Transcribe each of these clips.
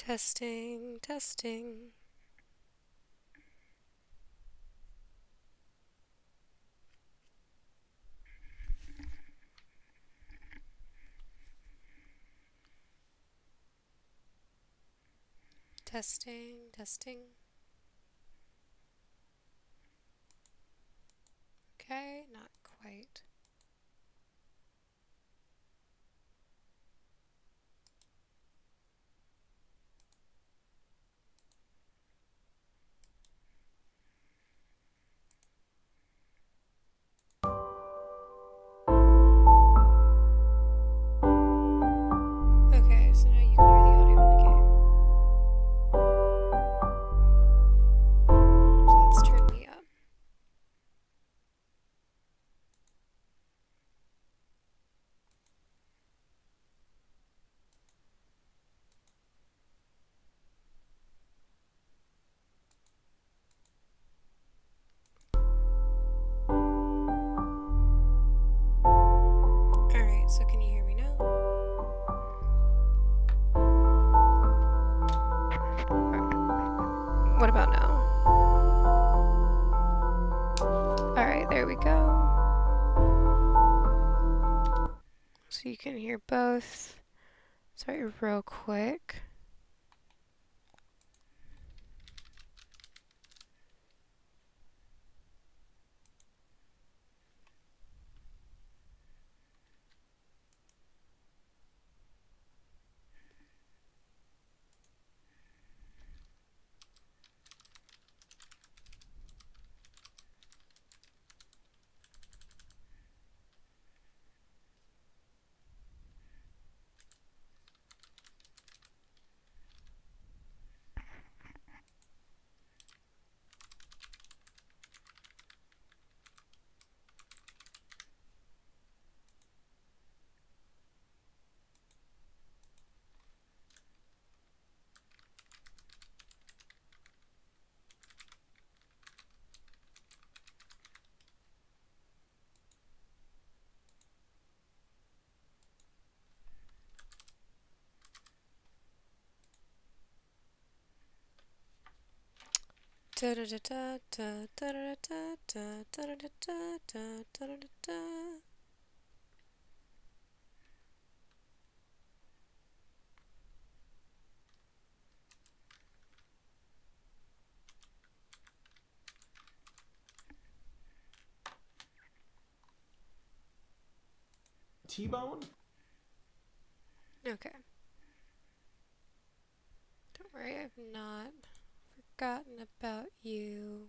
Testing, testing. Testing, testing. Okay, not quite. Okay, so now you can hear the audio in the game. So let's turn me up. Alright, so can you hear me now? What about now? Alright, there we go. So you can hear both. Sorry, real quick. T-bone? Okay. Don't worry, I've not forgotten about you.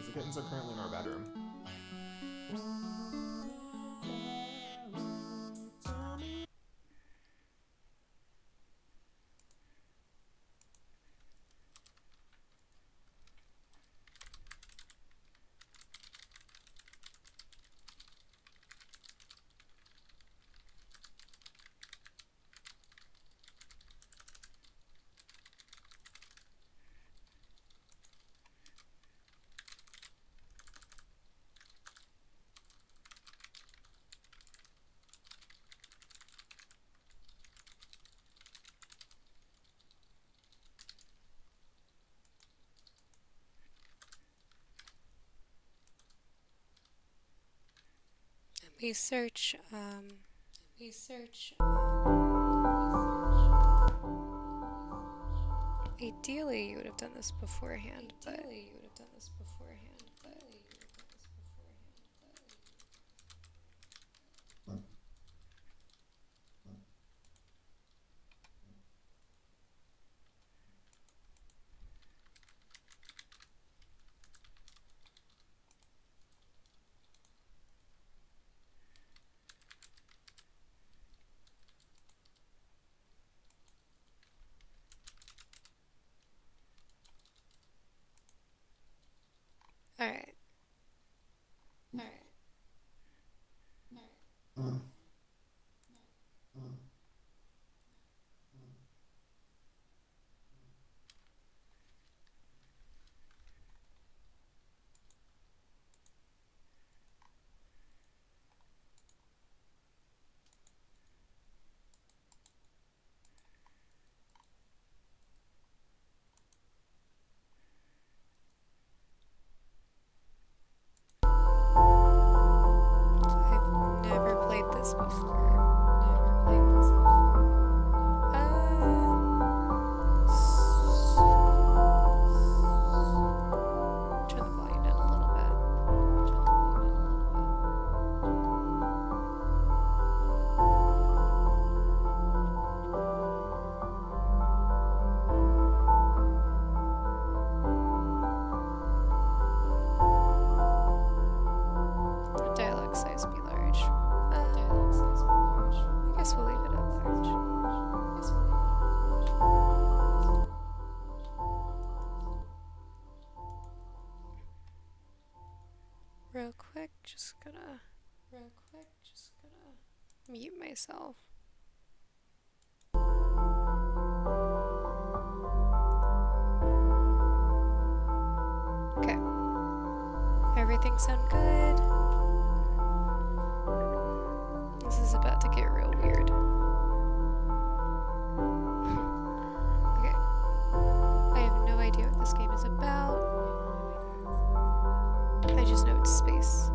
The kittens are currently in our bedroom. Let me search. Ideally, you would have done this beforehand, but I've never played this before. Turn the volume down a little bit. Dialogue size be large. I guess we'll leave it at large. Real quick, just gonna mute myself. Okay. Everything sound good? This is about to get real weird. Okay. I have no idea what this game is about. I just know it's space.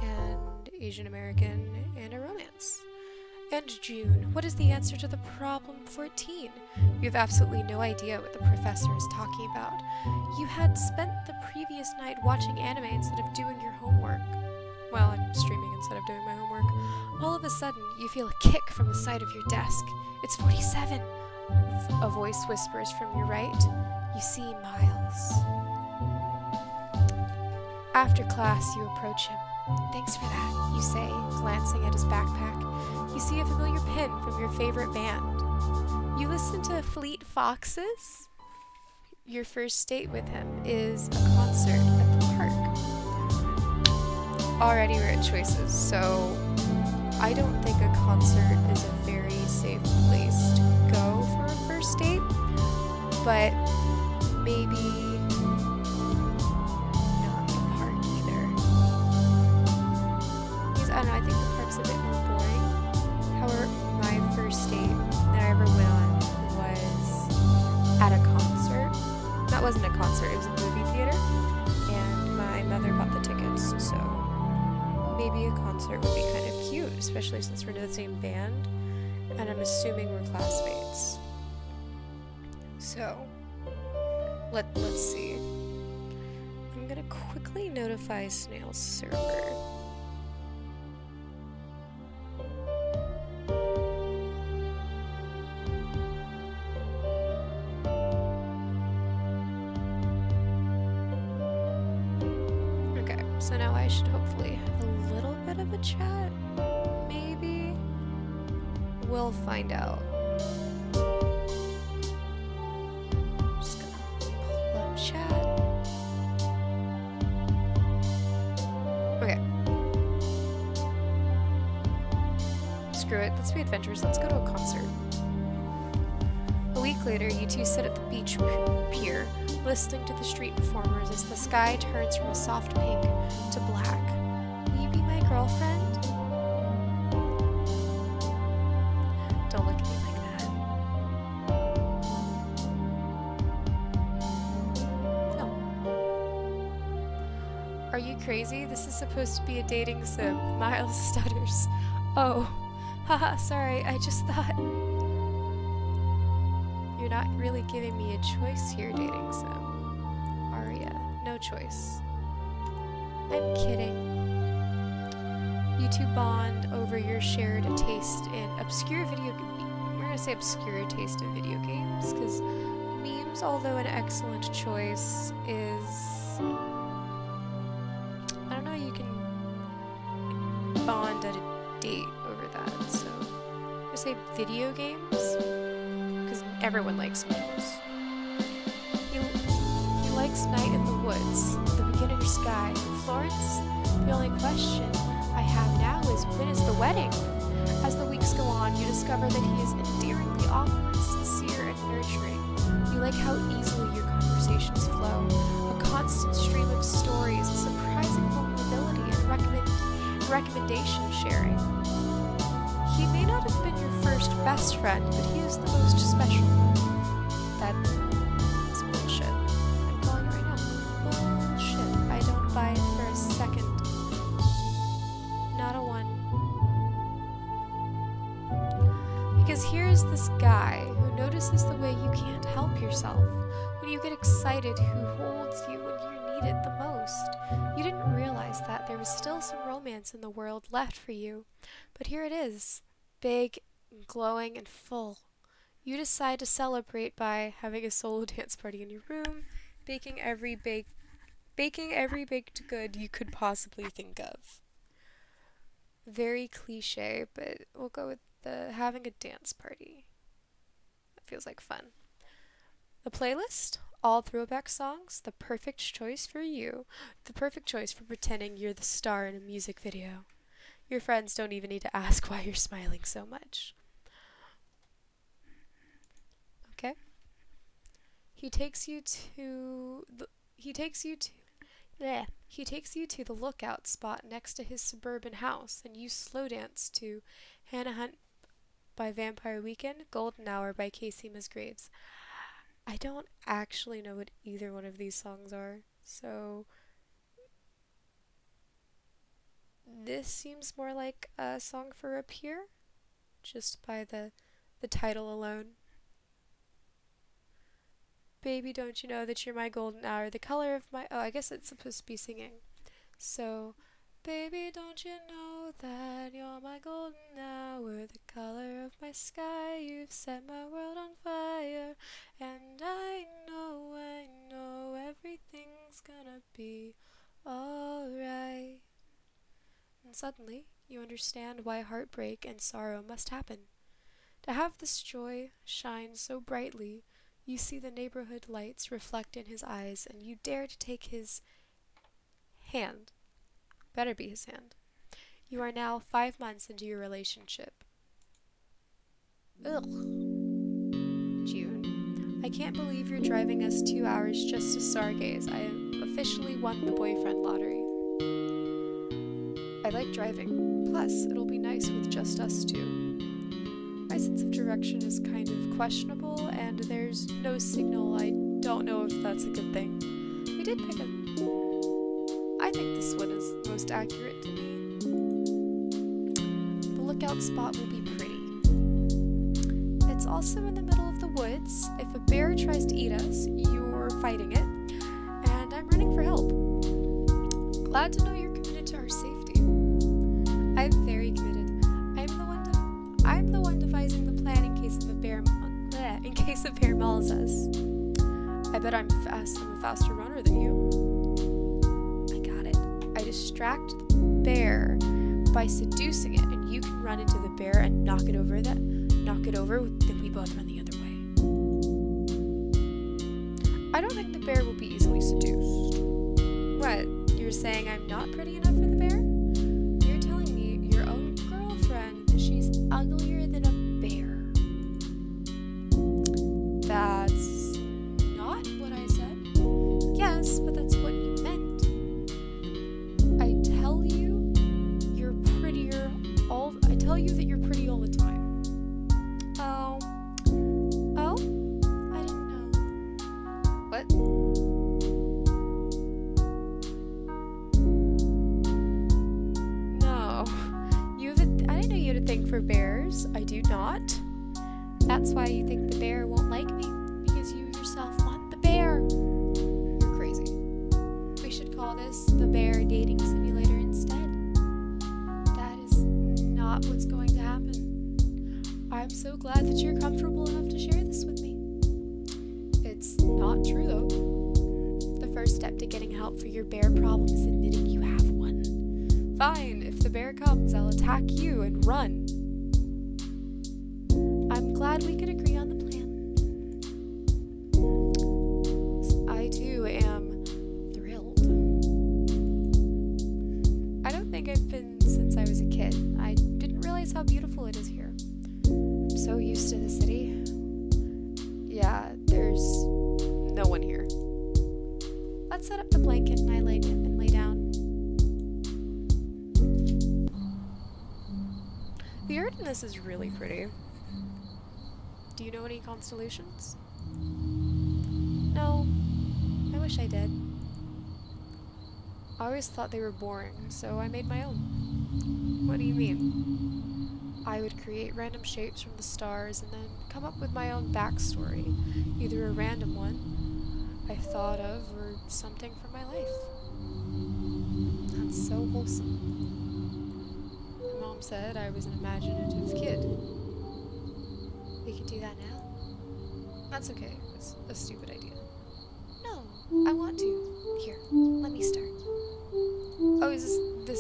And Asian American and a romance. And June, what is the answer to the problem 14? You have absolutely no idea what the professor is talking about. You had spent the previous night watching anime instead of doing your homework. Well, I'm streaming instead of doing my homework. All of a sudden, you feel a kick from the side of your desk. It's 47. A voice whispers from your right. You see Miles. After class, you approach him. Thanks for that, you say, glancing at his backpack. You see a familiar pin from your favorite band. You listen to Fleet Foxes? Your first date with him is a concert at the park. Already we're at choices, so I don't think a concert is a very safe place to go for a first date, but maybe not the park either. Because I don't know, I think the park's a bit more boring. However, my first date that I ever went on was at a concert. That wasn't a concert, it was a movie theater, and my mother bought the tickets, so maybe a concert would be kind of cute, especially since we're in the same band, and I'm assuming we're classmates. So, let's see. I'm gonna quickly notify Snail's server. Okay, so now I should hopefully have a little bit of a chat. Maybe. We'll find out. Just gonna pull up chat. Okay. Screw it, let's be adventurous. Let's go to a concert. A week later, you two sit at the beach pier, listening to the street performers as the sky turns from a soft pink to black. Will you be my girlfriend? Don't look at me like that. No. Are you crazy? This is supposed to be a dating sim. Miles stutters. Oh, haha, sorry, I just thought. You're not really giving me a choice here, dating sim. Are ya? No choice. I'm kidding. You two bond over your shared taste in obscure we're gonna say obscure taste in video games, because memes, although an excellent choice, is, I don't know, you can bond at a date over that, so I'm gonna say video games, because everyone likes memes. He likes Night in the woods, the beginner sky. Florence, the only question I have now is, when is the wedding? As the weeks go on, you discover that he is endearingly awkward, sincere, and nurturing. You like how easily your conversations flow, a constant stream of stories, a surprising vulnerability, and recommendation sharing. He may not have been your first best friend, but he is the most special one. That's bullshit. I'm calling it right now. Bullshit. I don't buy it for a second. Not a one. Because here's this guy who notices the way you can't help yourself. When you get excited, who holds you when you're needed the most. You didn't realize that there was still some romance in the world left for you. But here it is. Big, and glowing, and full. You decide to celebrate by having a solo dance party in your room, baking every baked good you could possibly think of. Very cliche, but we'll go with the having a dance party. That feels like fun. The playlist, all throwback songs, the perfect choice for you, the perfect choice for pretending you're the star in a music video. Your friends don't even need to ask why you're smiling so much. Okay? He takes you to the lookout spot next to his suburban house, and you slow dance to Hannah Hunt by Vampire Weekend, Golden Hour by Casey Musgraves. I don't actually know what either one of these songs are, so this seems more like a song for a peer, just by the title alone. Baby, don't you know that you're my golden hour, the color of my... Oh, I guess it's supposed to be singing. So, baby, don't you know that you're my golden hour, the color of my sky, you've set my world on fire, and I know everything's gonna be alright. And suddenly, you understand why heartbreak and sorrow must happen. To have this joy shine so brightly, you see the neighborhood lights reflect in his eyes, and you dare to take his hand. Better be his hand. You are now 5 months into your relationship. Ugh. June. I can't believe you're driving us 2 hours just to stargaze. I have officially won the boyfriend lottery. I like driving. Plus, it'll be nice with just us two. My sense of direction is kind of questionable, and there's no signal. I don't know if that's a good thing. We did pick a... I think this one is most accurate to me. The lookout spot will be pretty. It's also in the middle of the woods. If a bear tries to eat us, you're fighting it, and I'm running for help. Glad to know you're committed to our safety. I'm very committed. I'm the one devising the plan in case a bear mauls us. I bet I'm fast. I'm a faster runner than you. I got it. I distract the bear by seducing it, and you can run into the bear and knock it over. Then we both run the other way. I don't think the bear will be easily seduced. What? You're saying I'm not pretty enough for the bear? You're telling me your own girlfriend, she's uglier than a bear. That's not what I said. Yes, but that's what you meant. I tell you that you're pretty all the time. Oh, I didn't know. What? No, I didn't know you had a thing for bears. I do not. That's why you think the bear won't like me, because you yourself want the bear. You're crazy. We should call this the bear dating simulator instead. That is not what's going to happen. I'm so glad that you're comfortable enough to share this with me. It's not true, though. The first step to getting help for your bear problem is admitting you have one. Fine, if the bear comes, I'll attack you and run. I'm glad we could agree on the plan. I, too, am how beautiful it is here. I'm so used to the city. Yeah, there's no one here. Let's set up the blanket and I lay down. The art in this is really pretty. Do you know any constellations? No, I wish I did. I always thought they were boring, so I made my own. What do you mean? I would create random shapes from the stars and then come up with my own backstory, either a random one I thought of or something from my life. That's so wholesome. My mom said I was an imaginative kid. We could do that now. That's okay. It's a stupid idea. No, I want to. Here, let me start. Oh, this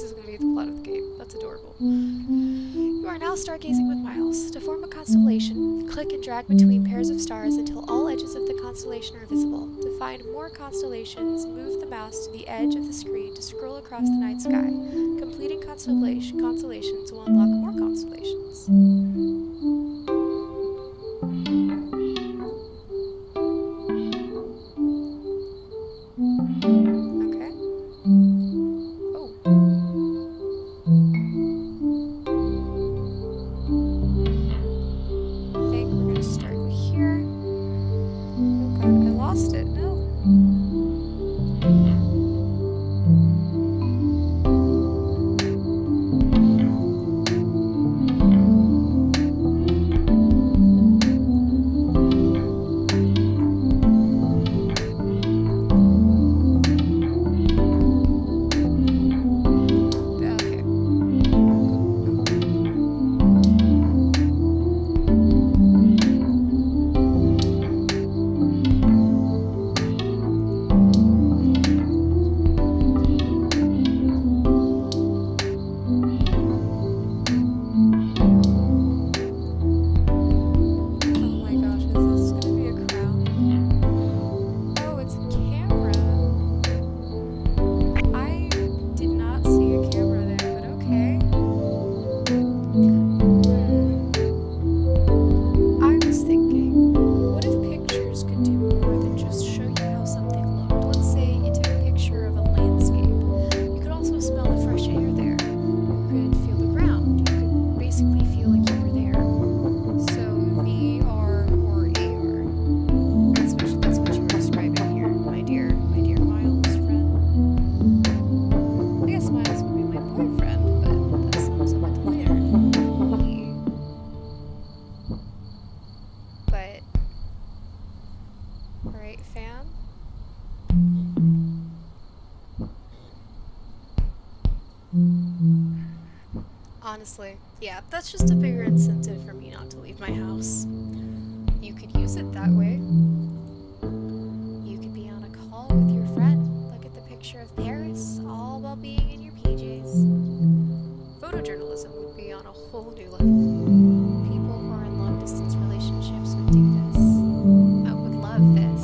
is going to be the plot of the game. That's adorable. You are now stargazing with Miles. To form a constellation, click and drag between pairs of stars until all edges of the constellation are visible. To find more constellations, move the mouse to the edge of the screen to scroll across the night sky. Completing constellations will unlock more constellations. Honestly, yeah, that's just a bigger incentive for me not to leave my house. You could use it that way. You could be on a call with your friend, look at the picture of Paris, all while being in your PJs. Photojournalism would be on a whole new level. People who are in long-distance relationships would do this. I would love this.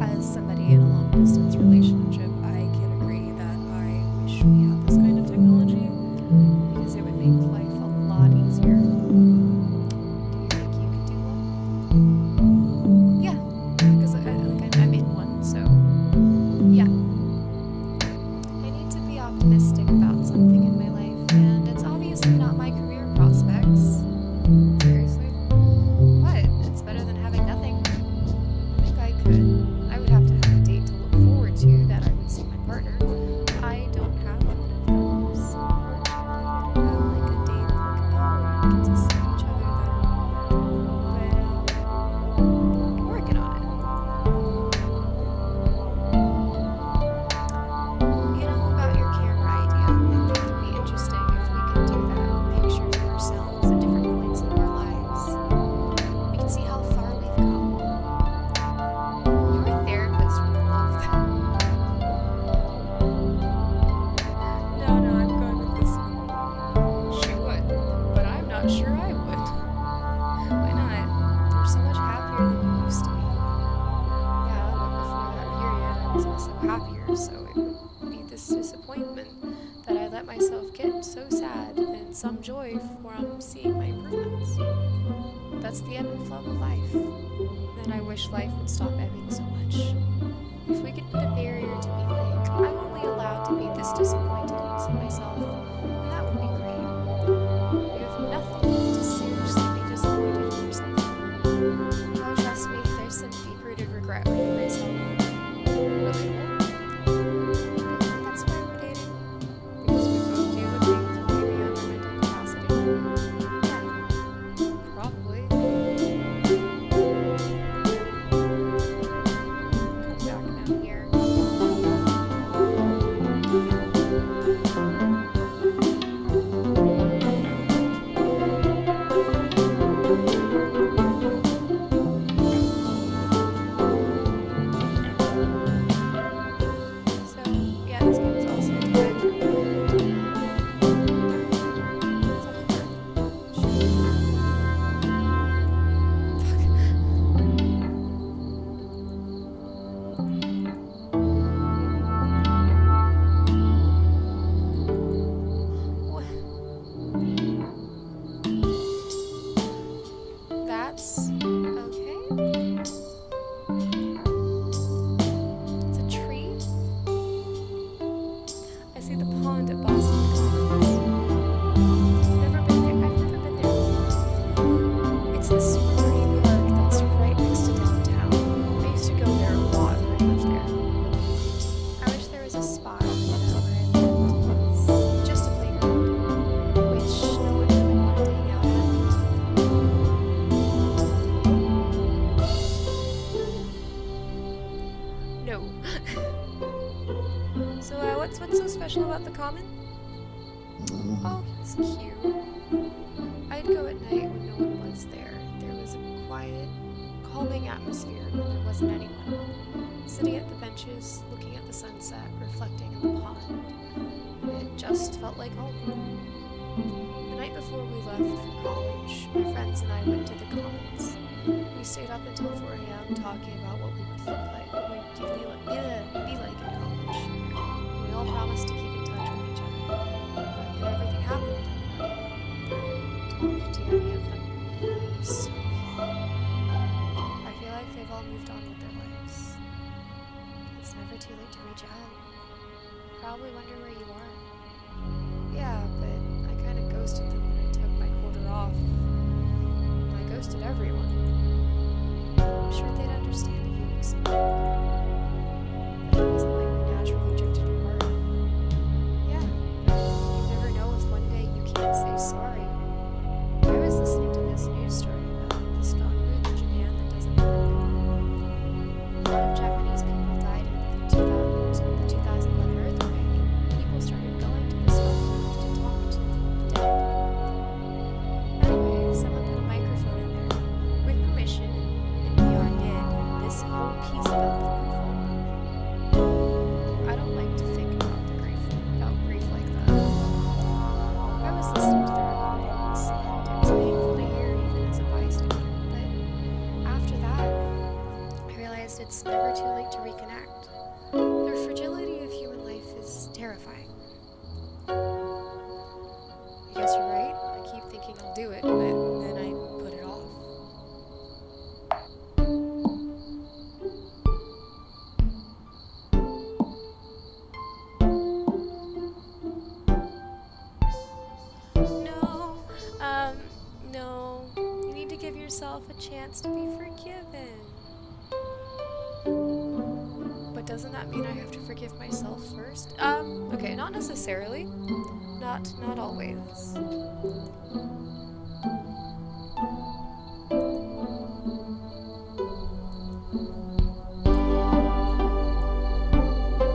As somebody in a long-distance relationship, I can agree that I wish we had this kind of technology. Because it would make life a lot easier. Do you think you could do one? Yeah, so it would be this disappointment that I let myself get so sad and some joy from seeing my improvements. That's the ebb and flow of life, and I wish life would stop ebbing so much. If we could put a barrier to be like, I'm only allowed to be this disappointed in myself, then that would be great. You have nothing to seriously be disappointed in yourself for. Oh, trust me, there's some deep-rooted regret within myself. Relatable? That's why we're dating? Because we both deal with things way beyond our mental capacity? Yeah, probably. Come back now here. So, yeah, this game is also a time for commitment. It's a hard What? That's okay. It's a tree. I see the pond at Boston Commons. Never been there. I've never been there before. It's this pretty park that's right next to downtown. I used to go there a lot when I lived there. I wish there was a spot, where I lived. It's just a playground, which no one really wanted to hang out at. No. So, what's so special about the common? Oh, he's cute. I'd go at night when no one was there. There was a quiet, calming atmosphere when there wasn't anyone. Sitting at the benches, looking at the sunset, reflecting in the pond. It just felt like home. The night before we left for college, my friends and I went to the commons. We stayed up until 4 a.m. talking about what we would look like, what we'd be like in college. We all promised to keep in touch with each other. But then everything happened, and I haven't talked to any of them in so long. I feel like they've all moved on with their lives. It's never too late to reach out. You probably wonder where you are. Yeah, but I kind of ghosted them when I took my quarter off. I ghosted everyone. I'm sure they'd understand if you explained. But it wasn't like we naturally drifted apart. Yeah, but you never know if one day you can't say sorry. I was listening to this news story about this phone booth in Japan that doesn't work. A lot of Japanese people died in the 2011 earthquake. People started going to this phone booth to talk to the dead. Anyway, someone put a microphone in there with permission, and beyond did this whole piece about the phone booth. I don't like to think about grief like that. I was listening to the recordings, and it was painful to hear even as a bystander. But after that, I realized it's never too late to reconnect. The fragility of human life is terrifying. I guess you're right. I keep thinking I'll do it, but then I put it off. No. You need to give yourself a chance to be forgiven. But doesn't that mean I have to forgive myself first? Okay, not necessarily. Not always.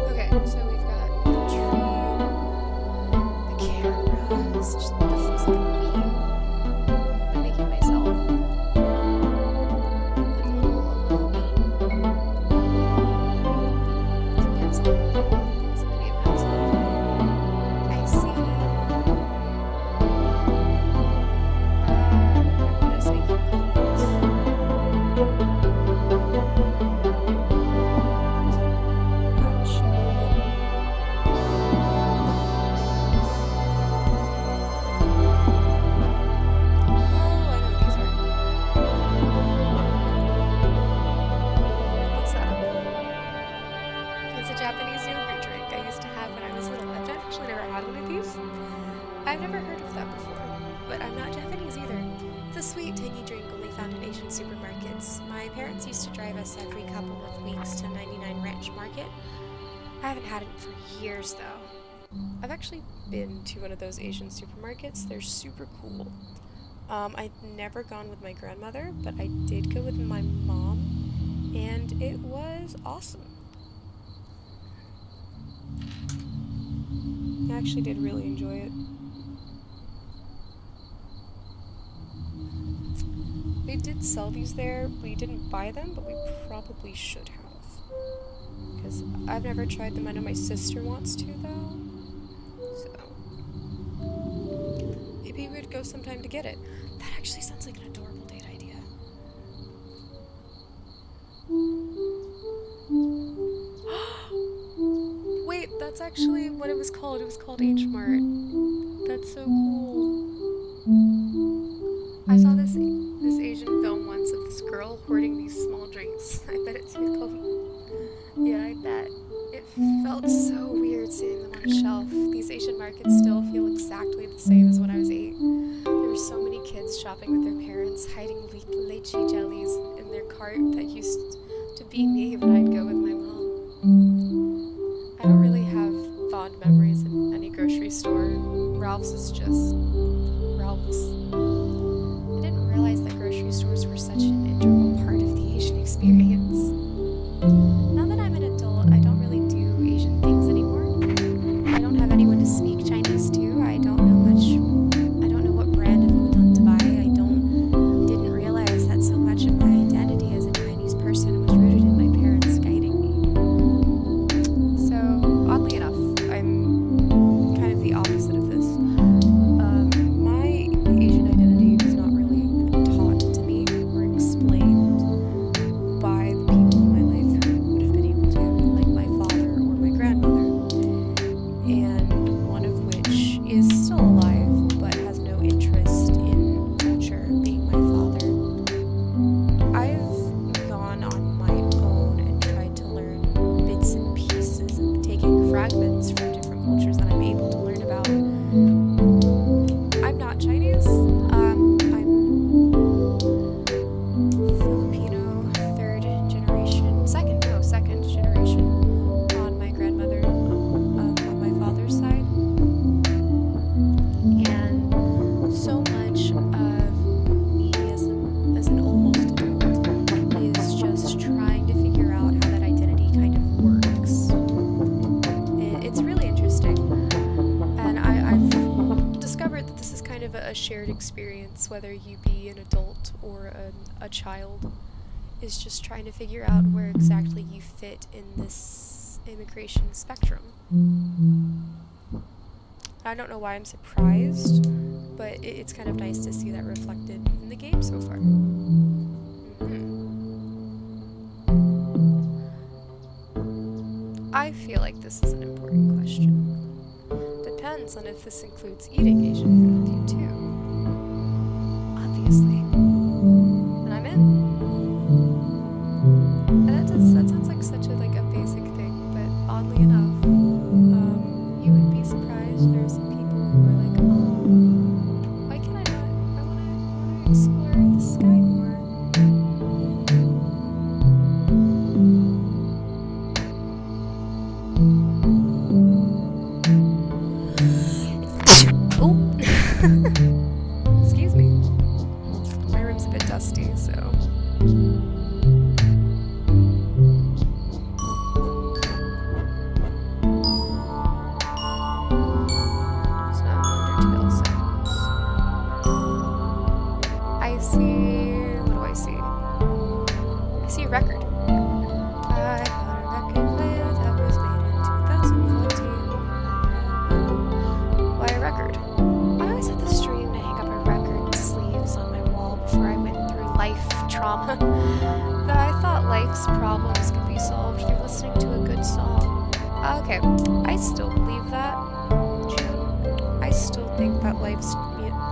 Okay, so we've got the tree, the camera, it's just this is like me. I'm making myself like a little me. It's a pencil. Somebody a pencil. I see. I'm gonna say Ouch. ever had one of these? I've never heard of that before, but I'm not Japanese either. It's a sweet, tangy drink only found in Asian supermarkets. My parents used to drive us every couple of weeks to 99 Ranch Market. I haven't had it for years, though. I've actually been to one of those Asian supermarkets. They're super cool. I'd never gone with my grandmother, but I did go with my mom, and it was awesome. I actually did really enjoy it. They did sell these there. We didn't buy them, but we probably should have. Because I've never tried them. I know my sister wants to, though. So, maybe we'd go sometime to get it. That actually sounds like an adorable date idea. Wait, that's actually what it was called. It was called H Mart. That's so cool. I saw this Asian film once of this girl hoarding these small drinks. I bet it's tickled. Yeah, I bet. It felt so weird seeing them on a shelf. These Asian markets still feel exactly the same as when I was 8. There were so many kids shopping with their parents, hiding lychee jellies in their cart that used to be me when I'd go with my mom. I don't really have fond memories in any grocery store. Ralph's is just Ralph's. I didn't realize that grocery stores were such an integral part of the Asian experience. Now that I'm an adult, I don't really do Asian things anymore. I don't have anyone to speak Chinese to. I don't know what brand of udon to buy. I didn't realize that so much of my identity as a Chinese person was rooted in my parents guiding me. So, oddly enough, I'm kind of the opposite of this. My Asian identity was not really taught to me or explained by the people in my life who would have been able to, like my father or my grandmother, and one of which is still alive but has no interest in culture, being my father. I've gone on my own and tried to learn bits and pieces and taking fragments from different cultures that I'm able to learn about. I'm not Chinese. I'm Filipino, second generation on my grandmother, on my father's side. And so much of me as an almost adult is just trying to figure out how that identity kind of works. It's really interesting. And I've discovered that this is kind of a shared experience, whether you be an adult or a child, is just trying to figure out where exactly you fit in this immigration spectrum. I don't know why I'm surprised, but it's kind of nice to see that reflected in the game so far. I feel like this is an important question. Depends on if this includes eating Asian food with you too. Obviously. And I'm in. That sounds like such a basic thing, but oddly enough, you would be surprised. There are some people who are like, oh, why can I not? I wanna explore the sky more. Oh, excuse me. My room's a bit dusty, so. I see a record. I bought a record player that was made in 2014. Why a record? I always had this dream to hang up a record sleeves on my wall before I went through life trauma. That I thought life's problems could be solved through listening to a good song. Okay, I still believe that, June. I still think that life's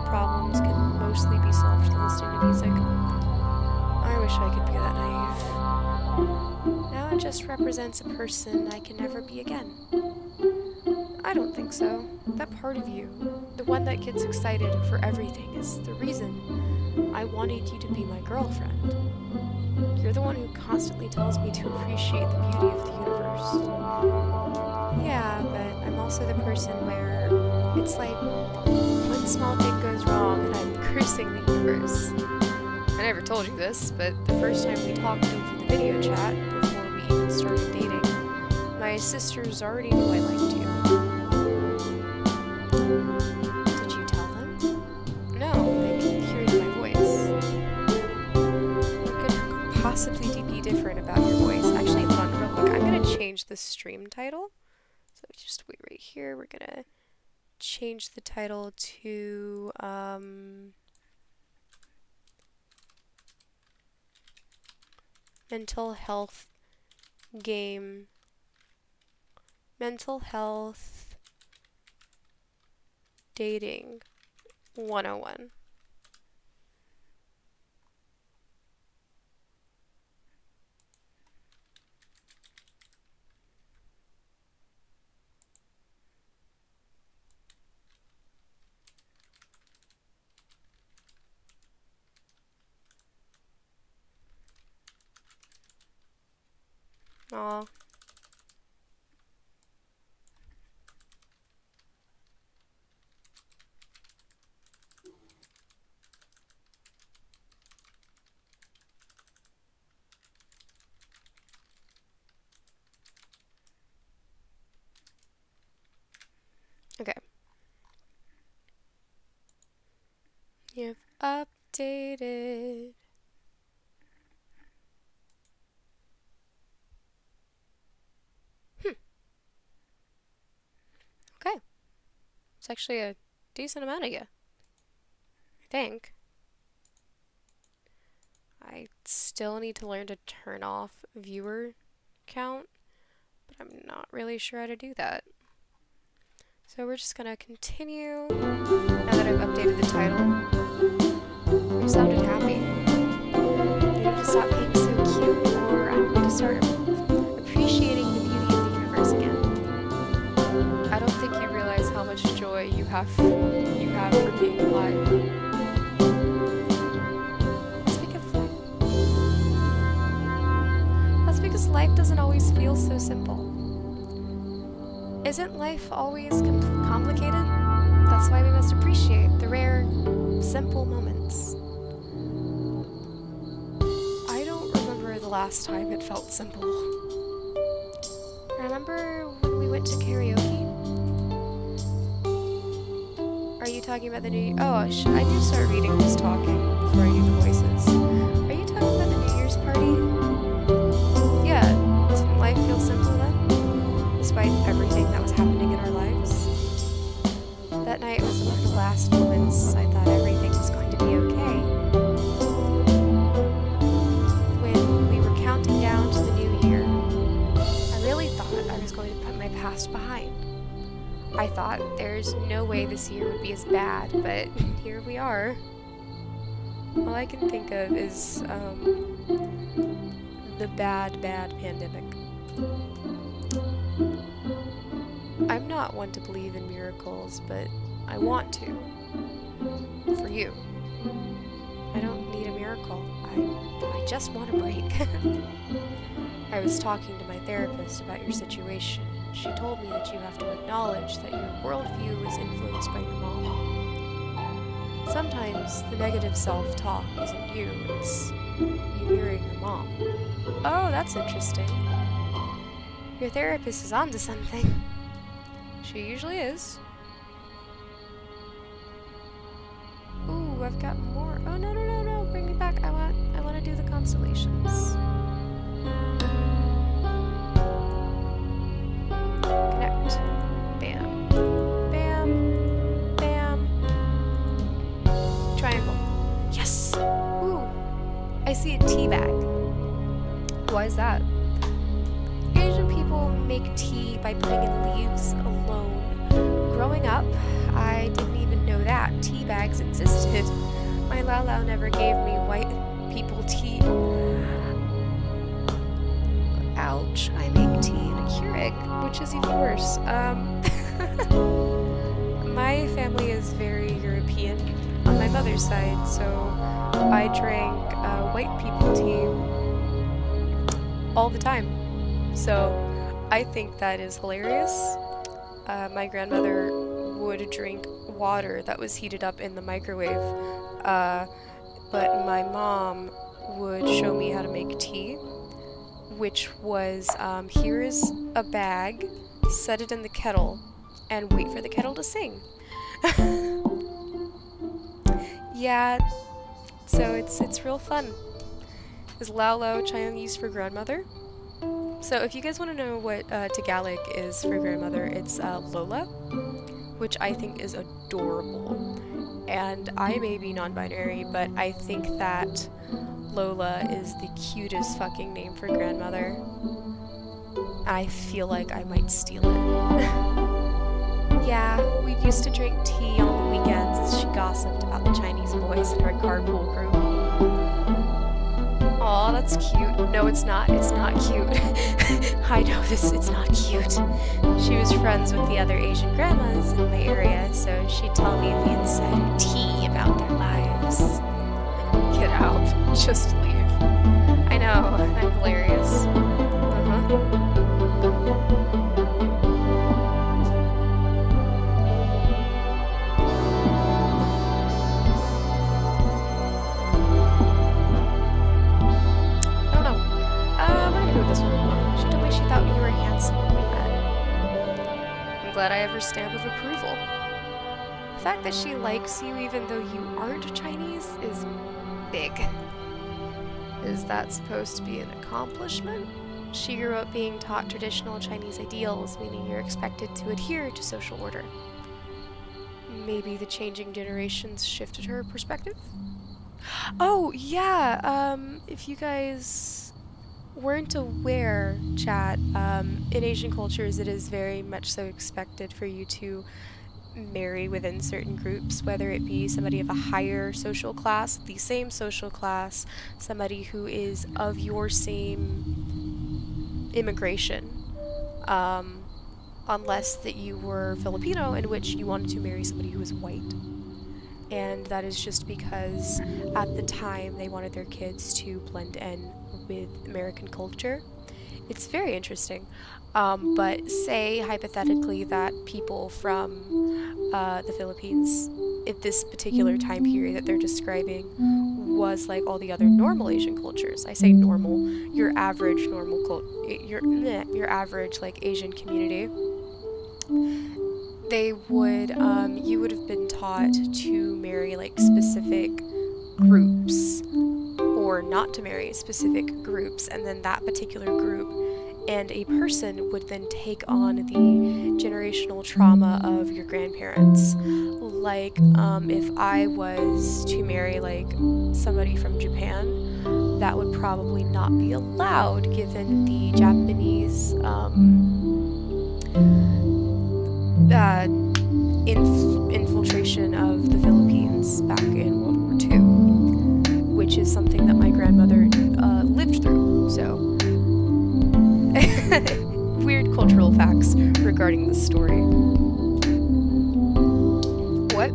problems can mostly be solved through listening to music. I wish I could be that naive. Now it just represents a person I can never be again. I I don't think so. That part of you, the one that gets excited for everything, is the reason I wanted you to be my girlfriend. You're the one who constantly tells me to appreciate the beauty of the universe. Yeah, but I'm also the person where it's like one small thing goes wrong and I'm cursing the universe. I never told you this, but the first time we talked over the video chat before we even started dating, my sisters already knew I liked you. Did you tell them? No, they can hear it in my voice. What could possibly be different about your voice? Actually, hold on real quick. I'm gonna change the stream title. So just wait right here. We're gonna change the title to mental health dating 101. Aw. Okay. You've updated. Okay. It's actually a decent amount of you. I think. I still need to learn to turn off viewer count, but I'm not really sure how to do that. So we're just gonna continue now that I've updated the title. You sounded happy. You need to stop being so cute, or I'm going to start appreciating the beauty of the universe again. I don't think you realize how much joy you have for being alive. That's because life doesn't always feel so simple. Isn't life always complicated? That's why we must appreciate the rare, simple moments. I don't remember the last time it felt simple. Remember when we went to karaoke? Are you talking about the new... Oh, I need to start reading who's talking before I do the voices. Are you talking about the New Year's party? Yeah, didn't life feel simple then? Despite everything that was happening in our lives? That night was one of the last moments I thought everything was going to be okay. When we were counting down to the new year, I really thought I was going to put my past behind. I thought there's no way this year would be as bad, but here we are. All I can think of is the bad pandemic. I'm not one to believe in miracles, but I want to. For you. I don't need a miracle. I just want a break. I was talking to my therapist about your situation. She told me that you have to acknowledge that your worldview is influenced by your mom. Sometimes the negative self-talk isn't you, it's you mirroring your mom. Oh, that's interesting. Your therapist is onto something. She usually is. Ooh, I've got more. Oh, no. Bring me back. I want to do the constellations. Connect. Bam. Bam. Bam. Triangle. Yes! Ooh. I see a tea bag. Why is that? Asian people make tea by putting in leaves alone. Growing up, I didn't even know that tea bags existed. My Lao never gave me white people tea. Ouch, I make tea in a Keurig, which is even worse. mother's side, so I drank white people tea all the time. So I think that is hilarious. My grandmother would drink water that was heated up in the microwave, but my mom would show me how to make tea, which was here is a bag, set it in the kettle, and wait for the kettle to sing. Yeah, so it's real fun. Is Lao Lao Chinese for grandmother? So if you guys want to know what Tagalog is for grandmother, it's Lola, which I think is adorable. And I may be non-binary, but I think that Lola is the cutest fucking name for grandmother. I feel like I might steal it. Yeah, we used to drink tea on the weekends as she gossiped about the Chinese boys in her carpool group. Aw, that's cute. No, it's not. It's not cute. I know this, it's not cute. She was friends with the other Asian grandmas in my area, so she'd tell me the insider tea about their lives. Get out. Just leave. I know, I'm hilarious. Glad I have her stamp of approval. The fact that she likes you even though you aren't Chinese is big. Is that supposed to be an accomplishment? She grew up being taught traditional Chinese ideals, meaning you're expected to adhere to social order. Maybe the changing generations shifted her perspective? Oh, yeah, if you guys weren't aware, chat, in Asian cultures it is very much so expected for you to marry within certain groups, whether it be somebody of a higher social class, the same social class, somebody who is of your same immigration, unless that you were Filipino, in which you wanted to marry somebody who was white. And that is just because at the time they wanted their kids to blend in with American culture. It's very interesting. But say hypothetically that people from the Philippines at this particular time period that they're describing was like all the other normal Asian cultures. I say normal, your average normal your average like Asian community. They would you would have been taught to marry like specific groups or not to marry specific groups, and then that particular group and a person would then take on the generational trauma of your grandparents. Like if I was to marry like somebody from Japan, that would probably not be allowed given the Japanese infiltration of the Philippines back in World War II, which is something that my grandmother lived through. So, weird cultural facts regarding this story. What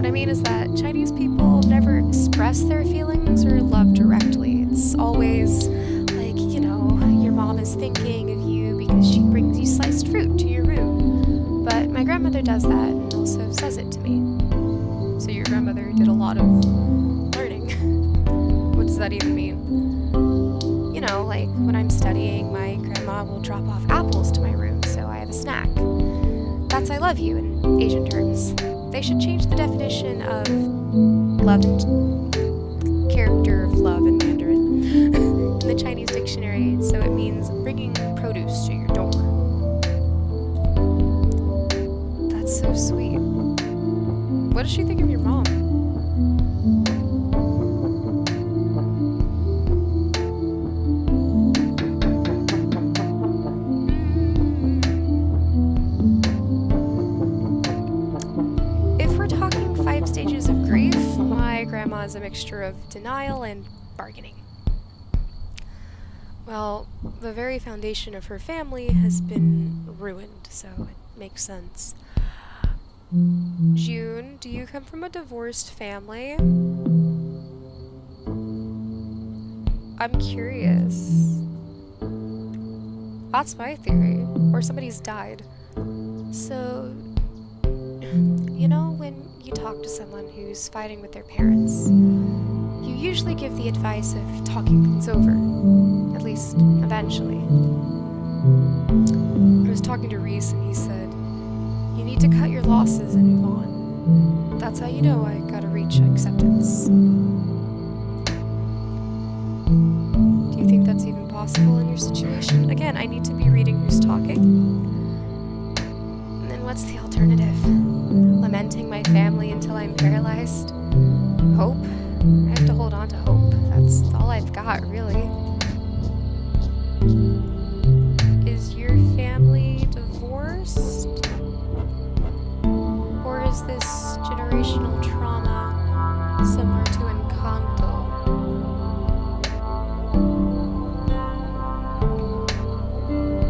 I mean is that Chinese people never express their feelings or love directly. It's always like, you know, your mom is thinking of you because she brings you sliced fruit to your room. But my grandmother does that and also says it to me. So your grandmother did a lot of learning. What does that even mean? You know, like when I'm studying, my grandma will drop off apples to my room so I have a snack. That's I love you in Asian terms. They should change the definition of love and character of love in Mandarin in the Chinese dictionary, so it means bringing produce to your door. That's so sweet. What does she think of your mom? Stages of grief, my grandma is a mixture of denial and bargaining. Well, the very foundation of her family has been ruined, so it makes sense. June, do you come from a divorced family? I'm curious. That's my theory. Or somebody's died. So, you know, when you talk to someone who's fighting with their parents, you usually give the advice of talking things over. At least, eventually. I was talking to Reese and he said, you need to cut your losses and move on. That's how you know I gotta reach acceptance. Do you think that's even possible in your situation? Again, I need to be reading who's talking. And then what's the alternative? Lamenting my family until I'm paralyzed? Hope? I have to hold on to hope. That's all I've got, really. Is your family divorced? Or is this generational trauma similar to Encanto?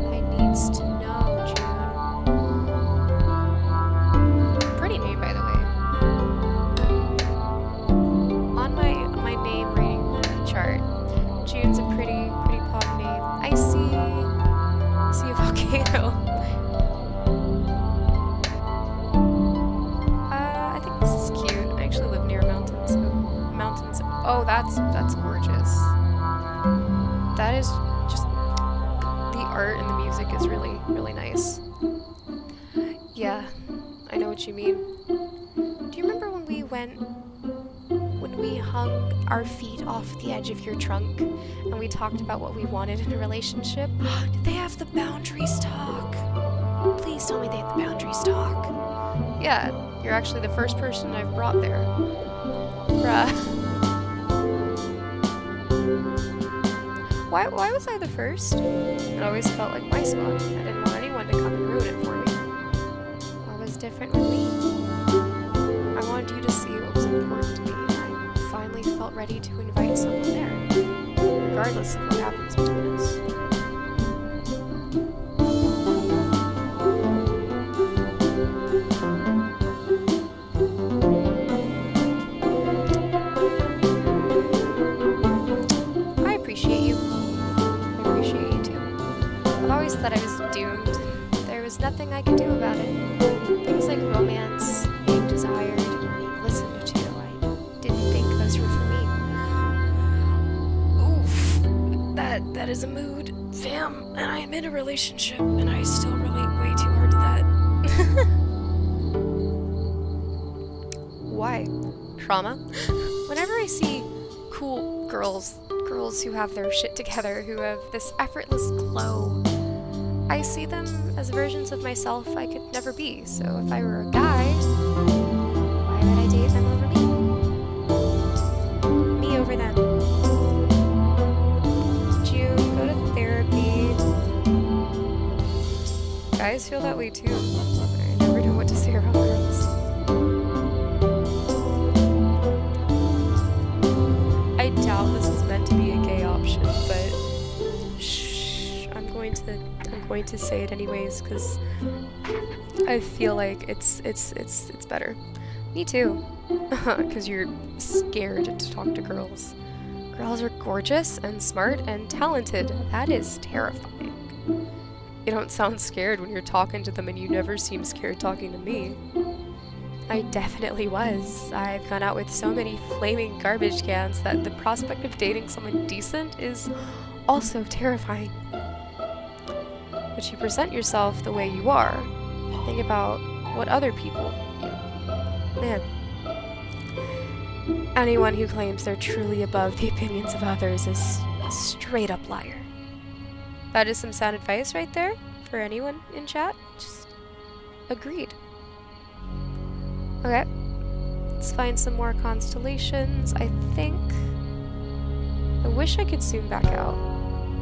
I needs to know, June. Pretty name, by the way. On my name rating chart, June's a pretty pog name. I see a volcano. I think this is cute. I actually live near mountains. Oh, that's gorgeous. That is just, the art and the music is really nice. Yeah, I know what you mean. Do you remember when we hung our feet off the edge of your trunk and we talked about what we wanted in a relationship? Did they have the boundaries talk? Please tell me they had the boundaries talk. Yeah, you're actually the first person I've brought there. Bruh. Why was I the first? It always felt like my spot. I didn't want anyone to come and ruin it for me. What was different with me? I wanted you to see what was important to me, and I finally felt ready to invite someone there, regardless of what happens between us. I appreciate you. I appreciate you too. I've always thought I was doomed. There was nothing I could do about it. Things like romance, being desired, being listened to, I didn't think those were for me. Oof, that is a mood, fam. And I am in a relationship, and I still relate way too hard to that. Why? Trauma? Whenever I see cool girls who have their shit together, who have this effortless glow, I see them as versions of myself I could never be. So if I were a guy, why would I date them over me? Me over them. June, go to therapy. Guys feel that way too. I never know what to say around girls. I doubt this is meant to be a gay option, but shh, I'm going to say it anyways because I feel like it's better. Me too, because you're scared to talk to girls. Girls are gorgeous and smart and talented. That is terrifying. You don't sound scared when you're talking to them, and you never seem scared talking to me. I definitely was. I've gone out with so many flaming garbage cans that the prospect of dating someone decent is also terrifying. But you present yourself the way you are. Think about what other people do. Man. Anyone who claims they're truly above the opinions of others is a straight up liar. That is some sound advice right there for anyone in chat. Just agreed. Okay, let's find some more constellations. I wish I could zoom back out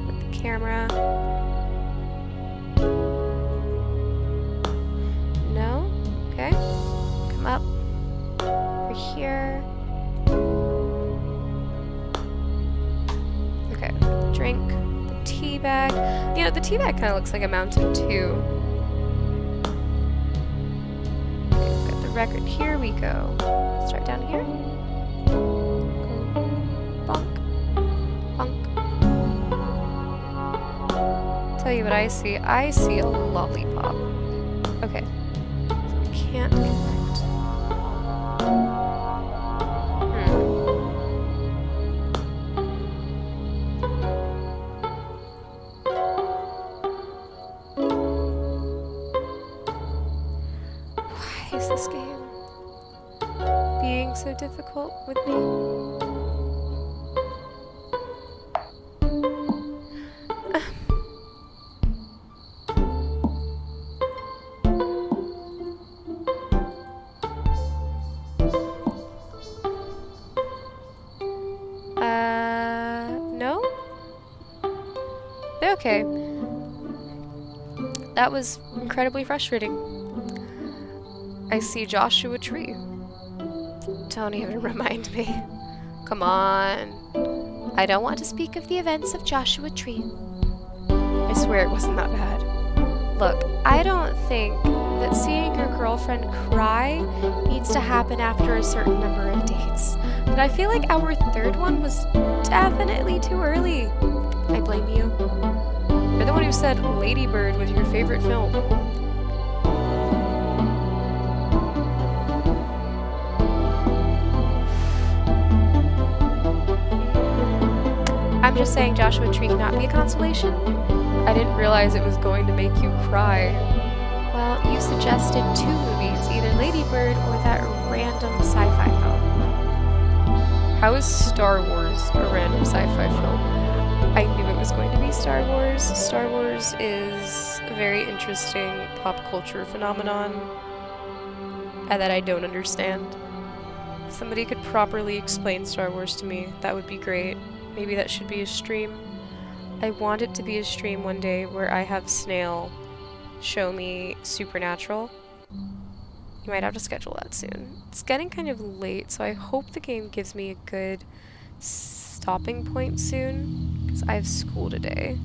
with the camera. No? Okay. Come up over here. Okay, drink the tea bag. You know, the tea bag kind of looks like a mountain too. Okay, we've got record. Here we go. Start down here. Go. Bonk. Bonk. Tell you what I see. I see a lollipop. Okay. Can't connect. Why is this game being so difficult with me? No? Okay. That was incredibly frustrating. I see Joshua Tree. Don't even remind me. Come on. I don't want to speak of the events of Joshua Tree. I swear it wasn't that bad. Look, I don't think that seeing your girlfriend cry needs to happen after a certain number of dates. But I feel like our third one was definitely too early. I blame you. You're the one who said Lady Bird was your favorite film. I'm just saying Joshua Tree cannot be a consolation. I didn't realize it was going to make you cry. Well, you suggested 2 movies, either Lady Bird or that random sci-fi film. How is Star Wars a random sci-fi film? I knew it was going to be Star Wars. Star Wars is a very interesting pop culture phenomenon that I don't understand. If somebody could properly explain Star Wars to me, that would be great. Maybe that should be a stream. I want it to be a stream one day where I have Snail show me Supernatural. You might have to schedule that soon. It's getting kind of late, so I hope the game gives me a good stopping point soon, because I have school today.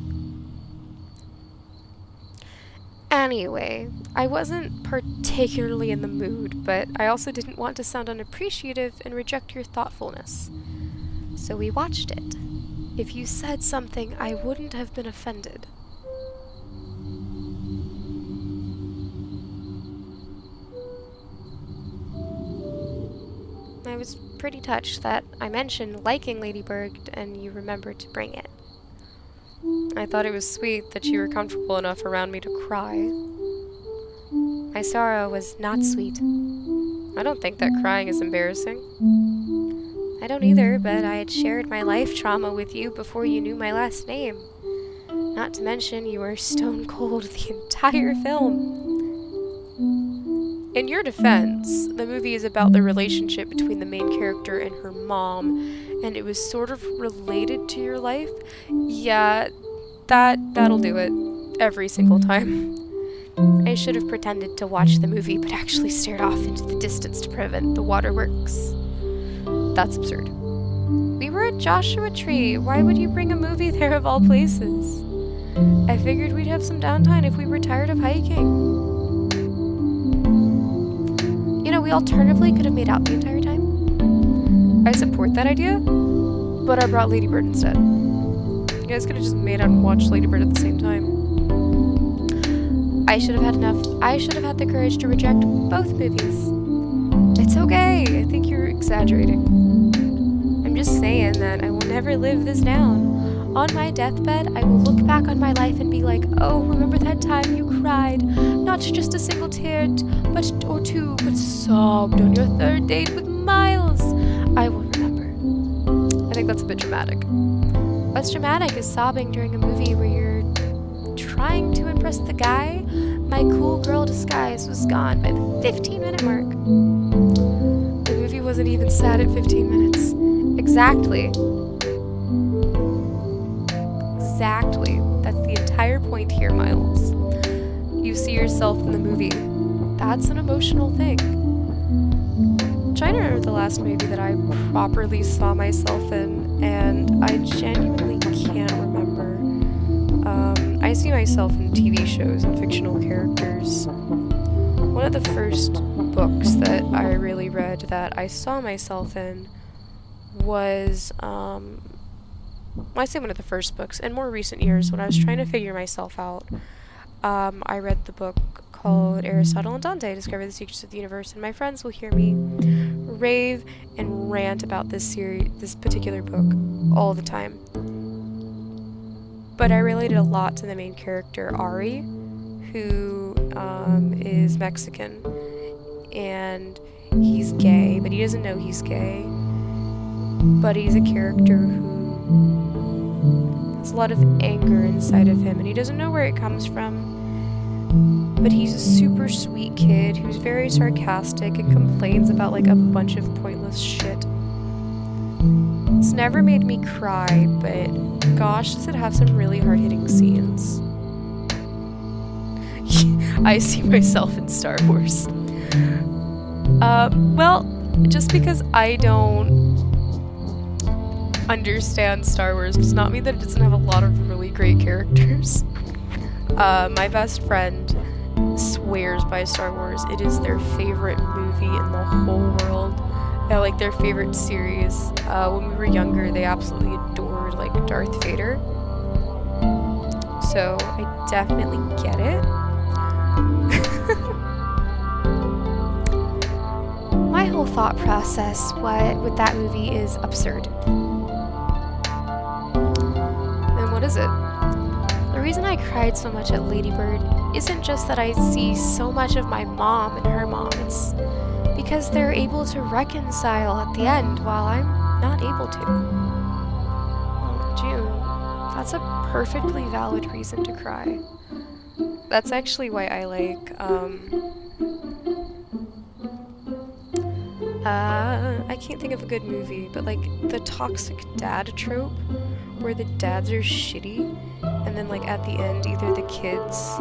Anyway, I wasn't particularly in the mood, but I also didn't want to sound unappreciative and reject your thoughtfulness. So we watched it. If you said something, I wouldn't have been offended. I was pretty touched that I mentioned liking Lady Bird and you remembered to bring it. I thought it was sweet that you were comfortable enough around me to cry. My sorrow was not sweet. I don't think that crying is embarrassing. I don't either, but I had shared my life trauma with you before you knew my last name. Not to mention, you were stone cold the entire film. In your defense, the movie is about the relationship between the main character and her mom, and it was sort of related to your life. Yeah, that'll do it. Every single time. I should have pretended to watch the movie, but actually stared off into the distance to prevent the waterworks. That's absurd. We were at Joshua Tree. Why would you bring a movie there of all places? I figured we'd have some downtime if we were tired of hiking. You know, we alternatively could have made out the entire time. I support that idea, but I brought Lady Bird instead. You guys could have just made out and watched Lady Bird at the same time. I should have had the courage to reject both movies. It's okay. I think you're exaggerating. I'm just saying that I will never live this down. On my deathbed, I will look back on my life and be like, oh, remember that time you cried? Not just a single tear, or two, but sobbed on your 3rd date with Miles. I will remember. I think that's a bit dramatic. What's dramatic is sobbing during a movie where you're trying to impress the guy. My cool girl disguise was gone by the 15-minute mark. The movie wasn't even sad at 15 minutes. Exactly. That's the entire point here, Miles. You see yourself in the movie. That's an emotional thing. I'm trying to remember the last movie that I properly saw myself in, and I genuinely can't remember. I see myself in TV shows and fictional characters. One of the first books that I really read that I saw myself in was, I say one of the first books. In more recent years, when I was trying to figure myself out, I read the book called Aristotle and Dante Discover the Secrets of the Universe, and my friends will hear me rave and rant about this particular book all the time. But I related a lot to the main character, Ari, who is Mexican, and he's gay, but he doesn't know he's gay. But he's a character who has a lot of anger inside of him, and he doesn't know where it comes from. But he's a super sweet kid who's very sarcastic and complains about like a bunch of pointless shit. It's never made me cry, but gosh, does it have some really hard-hitting scenes. I see myself in Star Wars. Well, just because I don't understand Star Wars does not mean that it doesn't have a lot of really great characters. My best friend swears by Star Wars. It is their favorite movie in the whole world. Like their favorite series. When we were younger, they absolutely adored like Darth Vader. So I definitely get it. My whole thought process with that movie is absurd. Then what is it? The reason I cried so much at Lady Bird isn't just that I see so much of my mom and her mom. It's because they're able to reconcile at the end while I'm not able to. Oh, June, that's a perfectly valid reason to cry. That's actually why I like, I can't think of a good movie, but like the toxic dad trope, where the dads are shitty, and then like at the end, either the kids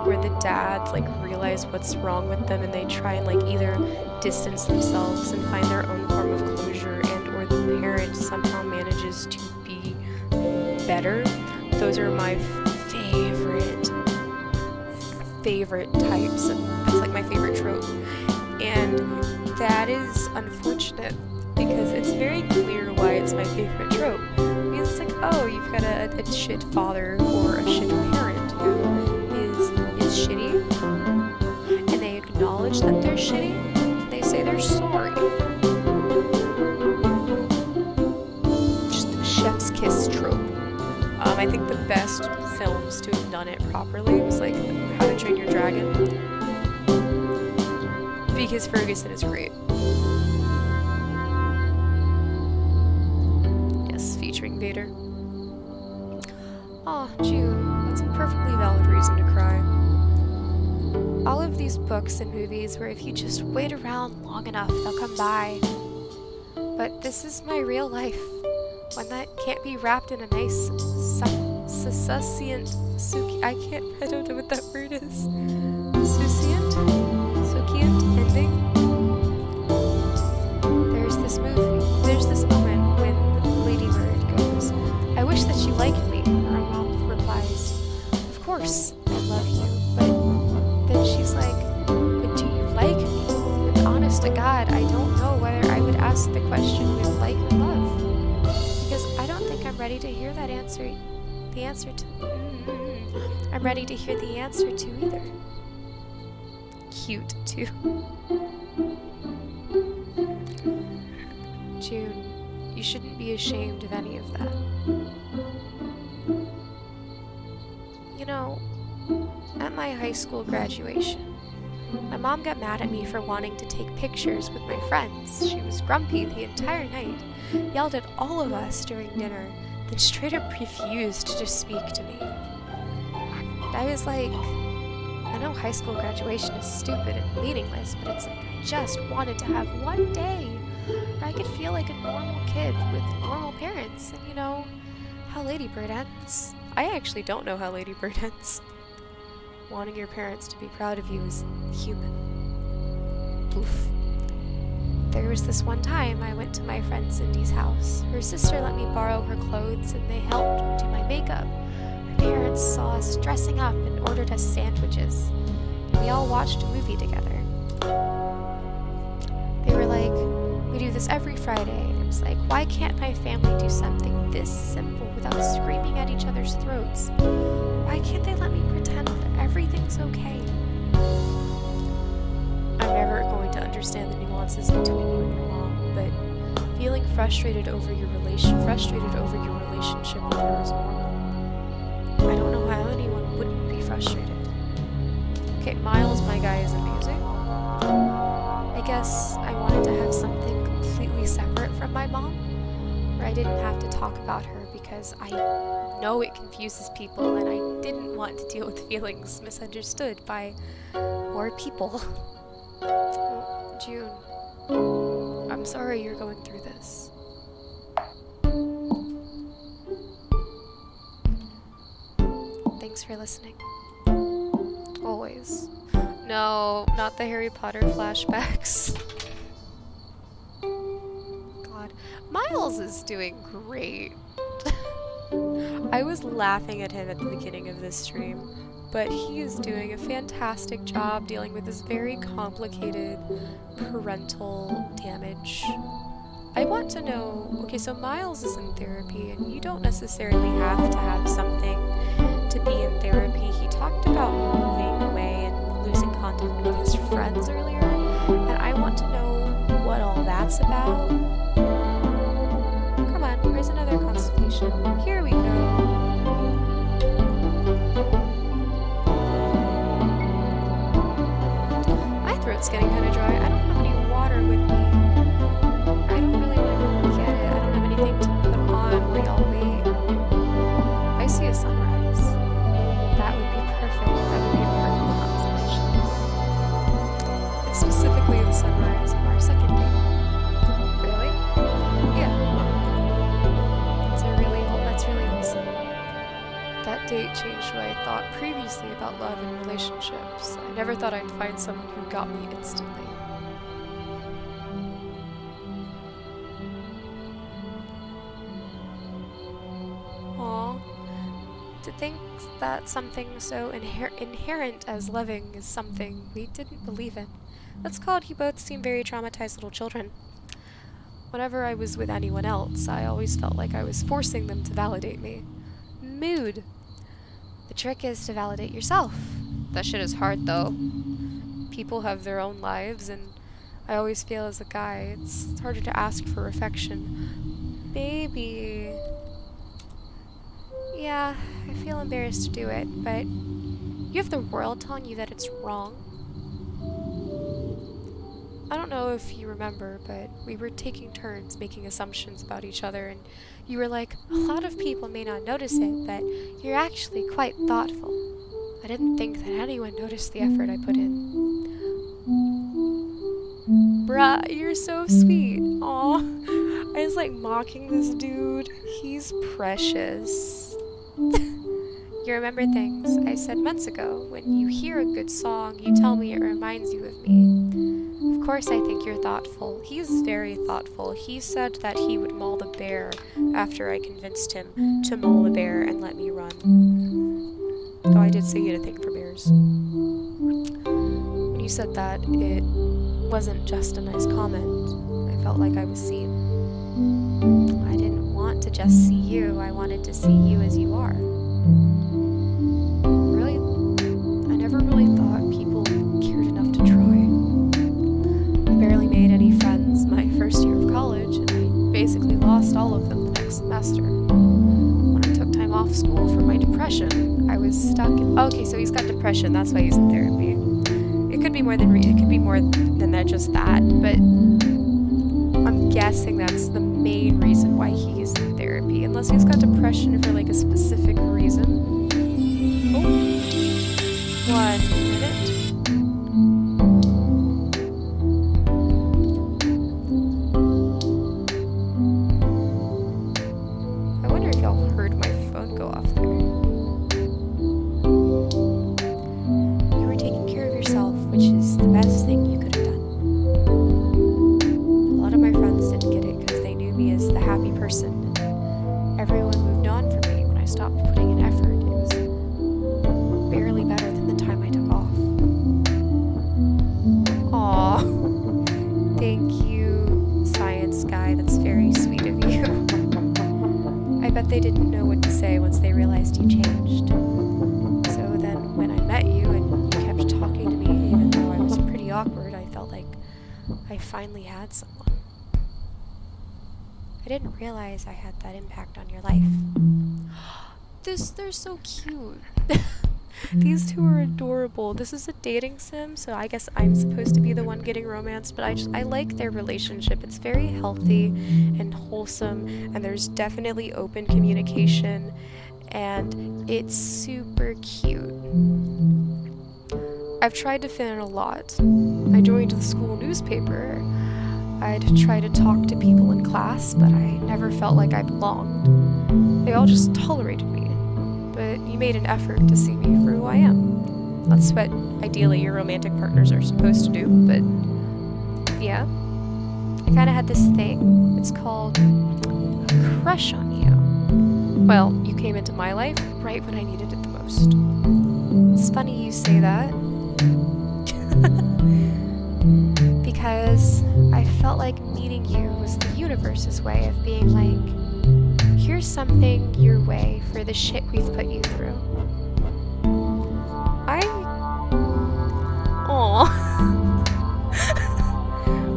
or the dads like realize what's wrong with them, and they try and like either distance themselves and find their own form of closure, and or the parent somehow manages to be better. Those are my favorite types, and that's like my favorite trope. And that is unfortunate because it's very clear why it's my favorite trope. Because it's like, oh, you've got a shit father or a shit parent who is shitty, and they acknowledge that they're shitty. They say they're sorry. Just the chef's kiss trope. I think the best films to have done it properly was like How to Train Your Dragon, because Ferguson is great. Yes, featuring Vader. Oh, June, that's a perfectly valid reason to cry. All of these books and movies where if you just wait around long enough, they'll come by. But this is my real life. One that can't be wrapped in a nice succinct, I don't know what that word is. Succinct ending. There's this moment when Lady Bird goes, I wish that you liked me. Her mom replies, of course, I love you. But then she's like, but do you like me? And honest to God, I don't know whether I would ask the question with like or love. Because I don't think I'm ready to hear that answer. I'm ready to hear the answer to either. Cute, too. June, you shouldn't be ashamed of any of that. You know, at my high school graduation, my mom got mad at me for wanting to take pictures with my friends. She was grumpy the entire night, yelled at all of us during dinner, then straight up refused to just speak to me. And I was like, I know high school graduation is stupid and meaningless, but it's like I just wanted to have one day where I could feel like a normal kid with normal parents, and you know how Lady Bird ends. I actually don't know how Lady Bird ends. Wanting your parents to be proud of you is human. Oof. There was this one time I went to my friend Cindy's house. Her sister let me borrow her clothes and they helped do my makeup. My parents saw us dressing up and ordered us sandwiches. We all watched a movie together. We do this every Friday, and it was like, why can't my family do something this simple without screaming at each other's throats? Why can't they let me pretend that everything's okay? I'm never going to understand the nuances between you and your mom, but feeling frustrated over your relationship with her is normal. I don't know how anyone wouldn't be frustrated. Okay, Miles, my guy, is amazing. I guess I wanted to have something completely separate from my mom, where I didn't have to talk about her because I know it confuses people and I didn't want to deal with feelings misunderstood by more people. Oh, June, I'm sorry you're going through this. Thanks for listening. Always. No, not the Harry Potter flashbacks. God. Miles is doing great. I was laughing at him at the beginning of this stream, but he is doing a fantastic job dealing with this very complicated parental damage. I want to know, okay, so Miles is in therapy, and you don't necessarily have to have something to be in therapy. He talked about moving away and losing contact with his friends earlier, and I want to know what all that's about. Come on, where's another constellation? Here we go. My throat's getting kind of dry. I don't have any water with me. I don't really want to go get it. I don't have anything to put on while y'all wait. I see a sunrise. That would be perfect. That would be a perfect constellation. It's specifically the sunrise of our second date. Really? Yeah. That's really awesome. That date changed what I thought previously about love and relationships. I never thought I'd find someone who got me instantly. Aw. To think that something so inherent as loving is something we didn't believe in. That's called you both seem very traumatized little children. Whenever I was with anyone else, I always felt like I was forcing them to validate me. Mood. The trick is to validate yourself. That shit is hard though. People have their own lives, and I always feel as a guy, it's harder to ask for affection. Baby. Yeah, I feel embarrassed to do it, but you have the world telling you that it's wrong. I don't know if you remember, but we were taking turns making assumptions about each other, and you were like, a lot of people may not notice it, but you're actually quite thoughtful. I didn't think that anyone noticed the effort I put in. Bruh, you're so sweet. Aw. I was like mocking this dude. He's precious. You remember things I said months ago. When you hear a good song, you tell me it reminds you of me. Of course I think you're thoughtful. He's very thoughtful. He said that he would maul the bear after I convinced him to maul the bear and let me run. Though I did say you had a thing for bears. When you said that, it wasn't just a nice comment. I felt like I was seen. I didn't want to just see you. I wanted to see you as you are. Really, I never really thought people cared enough to try. I barely made any friends my first year of college, and I basically lost all of them the next semester. When I took time off school for my depression, I was stuck in... Okay, so he's got depression, that's why he's in therapy. It could be more than it could be more than that, just that, but I'm guessing that's the main reason why he is in therapy, unless he's got depression for like a specific reason. Oh. 1 minute. I wonder if y'all heard my phone go off there. You were taking care of yourself, which is the best thing you could have done. A lot of my friends didn't get it because they knew me as the happy person. Everyone moved on from me when I stopped putting in effort. It was barely better than the time I took off. they didn't know what to say once they realized you changed. So then when I met you and you kept talking to me, even though I was pretty awkward, I felt like I finally had someone. I didn't realize I had that impact on your life. They're so cute. These two are adorable. This is a dating sim, so I guess I'm supposed to be the one getting romanced, but I like their relationship. It's very healthy and wholesome, and there's definitely open communication, and it's super cute. I've tried to fit in a lot. I joined the school newspaper. I'd try to talk to people in class, but I never felt like I belonged. They all just tolerated me. But you made an effort to see me for who I am. That's what ideally your romantic partners are supposed to do, but yeah. I kinda had this thing. It's called a crush on you. Well, you came into my life right when I needed it the most. It's funny you say that. Because I felt like meeting you was the universe's way of being like, here's something your way for the shit we've put you through.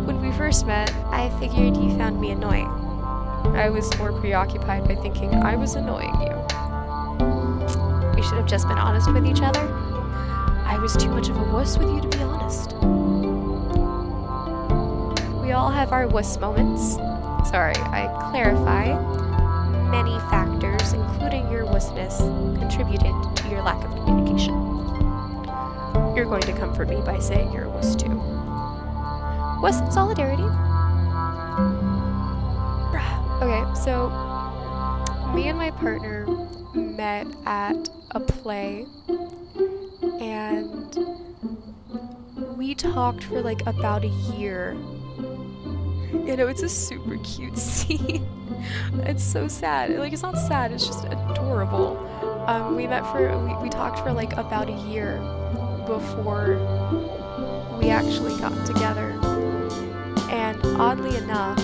When we first met, I figured you found me annoying. I was more preoccupied by thinking I was annoying you. We should have just been honest with each other. I was too much of a wuss with you, to be honest. We all have our wuss moments. Sorry, I clarify. Many factors, including your wussness, contributed to your lack of communication. You're going to comfort me by saying you're a wuss too. Wuss in solidarity. Okay, so me and my partner met at a play, and we talked for like about a year. You know, it's a super cute scene. It's so sad. Like, it's not sad, it's just adorable. We talked for like about a year before we actually got together. And oddly enough,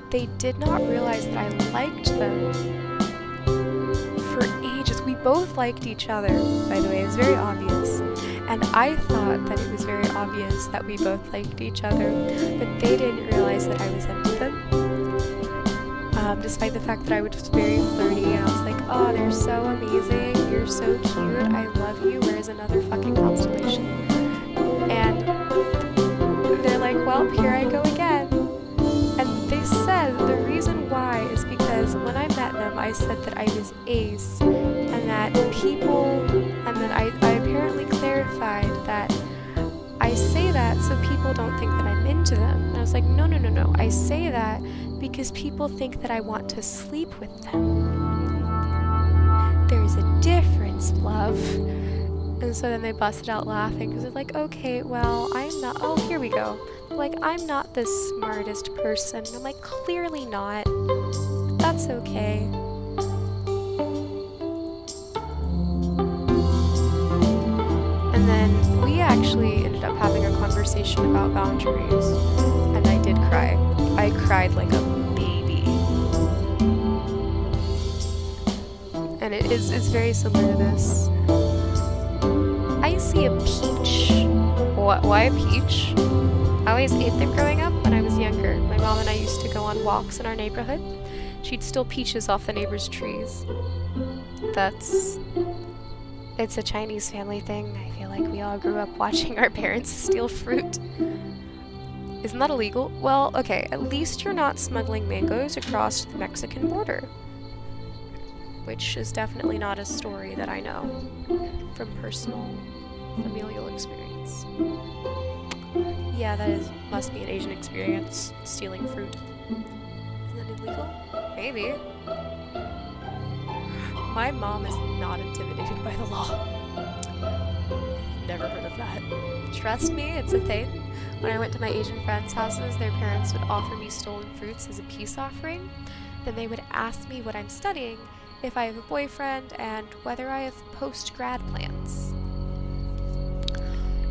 they did not realize that I liked them for ages. We both liked each other, by the way. It was very obvious. And I thought that it was very obvious that we both liked each other, but they didn't realize that I was into them. Despite the fact that I was very flirty, and I was like, oh, they're so amazing, you're so cute, I love you, where's another fucking constellation? And they're like, well, here I go again. And they said the reason why is because when I met them, I said that I was ace, and that and then I apparently clarified that I say that so people don't think that I'm into them. And I was like, no, I say that because people think that I want to sleep with them. There's a difference, love. And so then they busted out laughing because they're like, okay, well, I'm not, oh, here we go. Like, I'm not the smartest person. I'm like, clearly not. That's okay. And then we actually ended up having a conversation about boundaries, and I did cry. I cried like a baby. And it's very similar to this. I see a peach. Why a peach? I always ate them growing up when I was younger. My mom and I used to go on walks in our neighborhood. She'd steal peaches off the neighbors' trees. It's a Chinese family thing. I feel like we all grew up watching our parents steal fruit. Isn't that illegal? Well, okay, at least you're not smuggling mangoes across the Mexican border. Which is definitely not a story that I know from personal familial experience. Yeah, must be an Asian experience, stealing fruit. Isn't that illegal? Maybe. My mom is not intimidated by the law. Never heard of that. Trust me, it's a thing. When I went to my Asian friends' houses, their parents would offer me stolen fruits as a peace offering. Then they would ask me what I'm studying, if I have a boyfriend, and whether I have post-grad plans.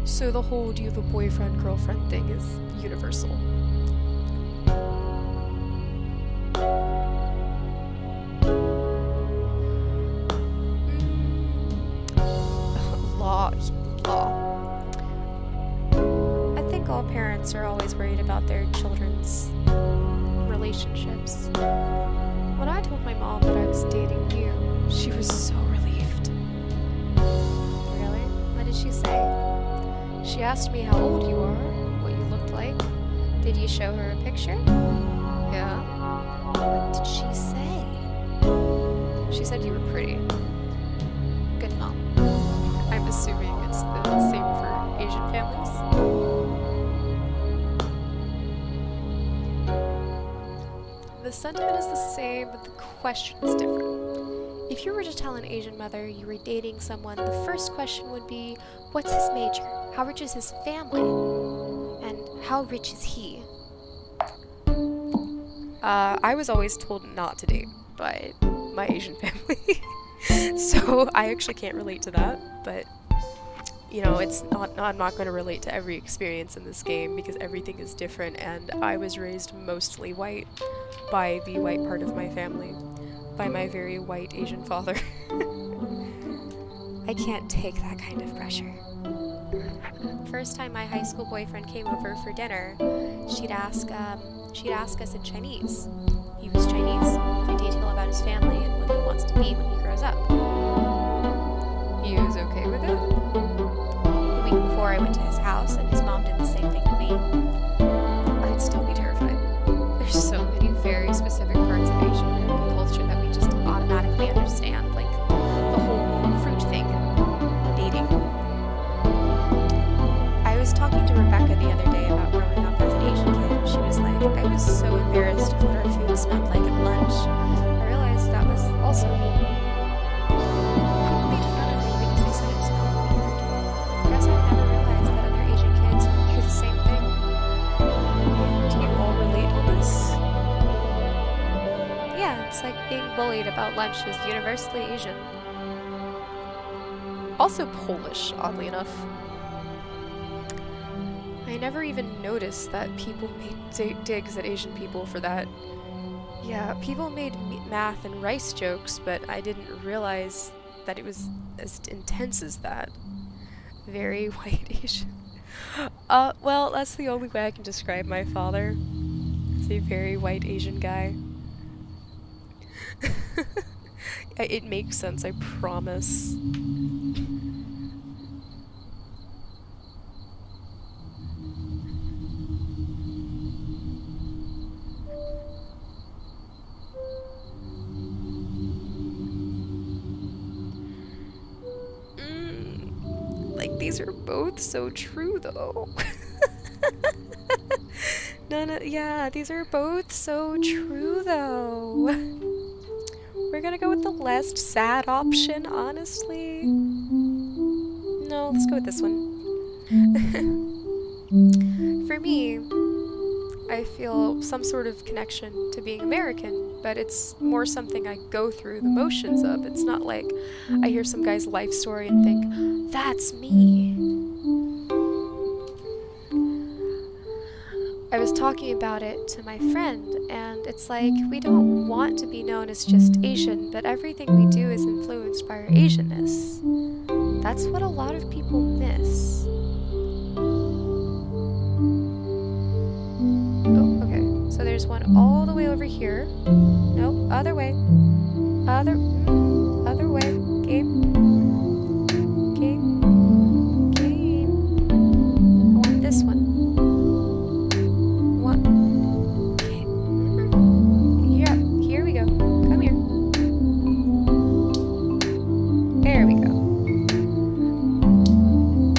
So the whole do you have a boyfriend, girlfriend thing is universal. think all parents are always worried about their children's relationships. When I told my mom that I was dating you, she was so relieved. Really? What did she say? She asked me how old you are, what you looked like. Did you show her a picture? Yeah. What did she say? She said you were pretty. Good mom. I'm assuming it's the same for Asian families. The sentiment is the same, but the question is different. If you were to tell an Asian mother you were dating someone, the first question would be, what's his major? How rich is his family? And how rich is he? I was always told not to date by my Asian family. So I actually can't relate to that, but I'm not going to relate to every experience in this game because everything is different, and I was raised mostly white by the white part of my family, by my very white Asian father. I can't take that kind of pressure. First time my high school boyfriend came over for dinner, she'd ask us in Chinese. He was Chinese, for detail about his family and what he wants to be when he grows up. He was okay with it. The week before I went to his house and his mom did the same thing to me, I'd still be terrified. There's so many very specific parts of Asian American culture that we just automatically understand, like the whole fruit thing and dating. I was talking to Rebecca the other day about growing up as an Asian kid, and she was like, I was so embarrassed of what our food smelled like at lunch. I realized that was also me. People made fun of me because they said it smelled weird. I guess I never realized that other Asian kids went through the same thing. And do you all relate to this? Yeah, it's like being bullied about lunch is universally Asian. Also Polish, oddly enough. I never even noticed that people made digs at Asian people for that. Yeah, people made math and rice jokes, but I didn't realize that it was as intense as that. Very white Asian. Well, that's the only way I can describe my father. He's a very white Asian guy. It makes sense, I promise. These are both so true, though. Yeah, these are both so true, though. We're gonna go with the less sad option, honestly. No, let's go with this one. For me, I feel some sort of connection to being American, but it's more something I go through the motions of. It's not like I hear some guy's life story and think, that's me. I was talking about it to my friend, and it's like, we don't want to be known as just Asian, but everything we do is influenced by our Asianness. That's what a lot of people miss. Oh, okay. So there's one all the way over here. Nope, other way. Other way. Game. I want this one. Here we go. Come here. There we go.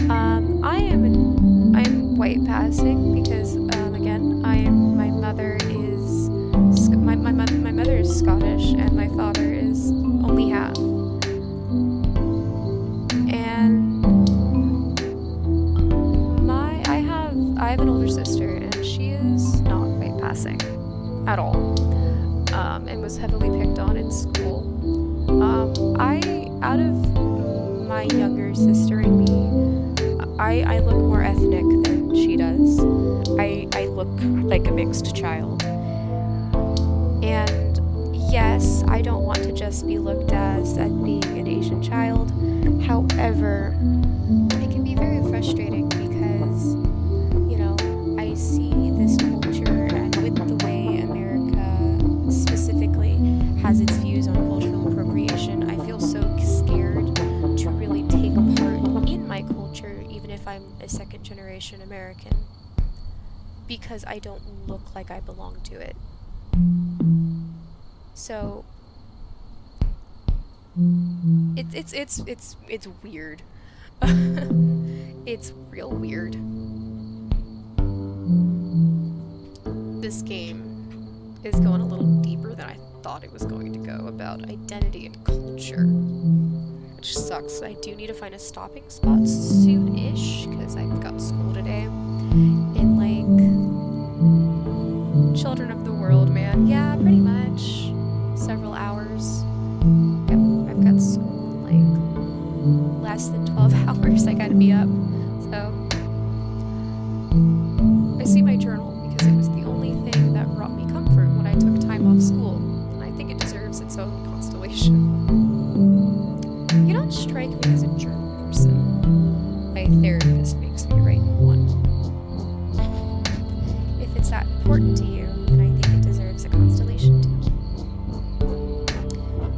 I'm white passing because again, my mother is my mother is Scottish and my father is only half. And I have an older sister, and she is not white passing at all, and was heavily picked on in school. Out of my younger sister and me, I look more ethnic than she does. I look like a mixed child. And yes, I don't want to just be looked as being an Asian child. However, it can be very frustrating because, generation American because I don't look like I belong to it. So it's weird. It's real weird. This game is going a little deeper than I thought it was going to go about identity and culture, which sucks. I do need to find a stopping spot soon-ish because I've got school today in like children of the world, man. Yeah, pretty much several hours. Yep, I've got school in like less than 12 hours. I gotta be up. So I see my journal because it was the only thing that brought me comfort when I took time off school, and I think it deserves its own constellation. You don't strike me as a journal person. My therapist makes me write one. If it's that important to you, then I think it deserves a constellation too.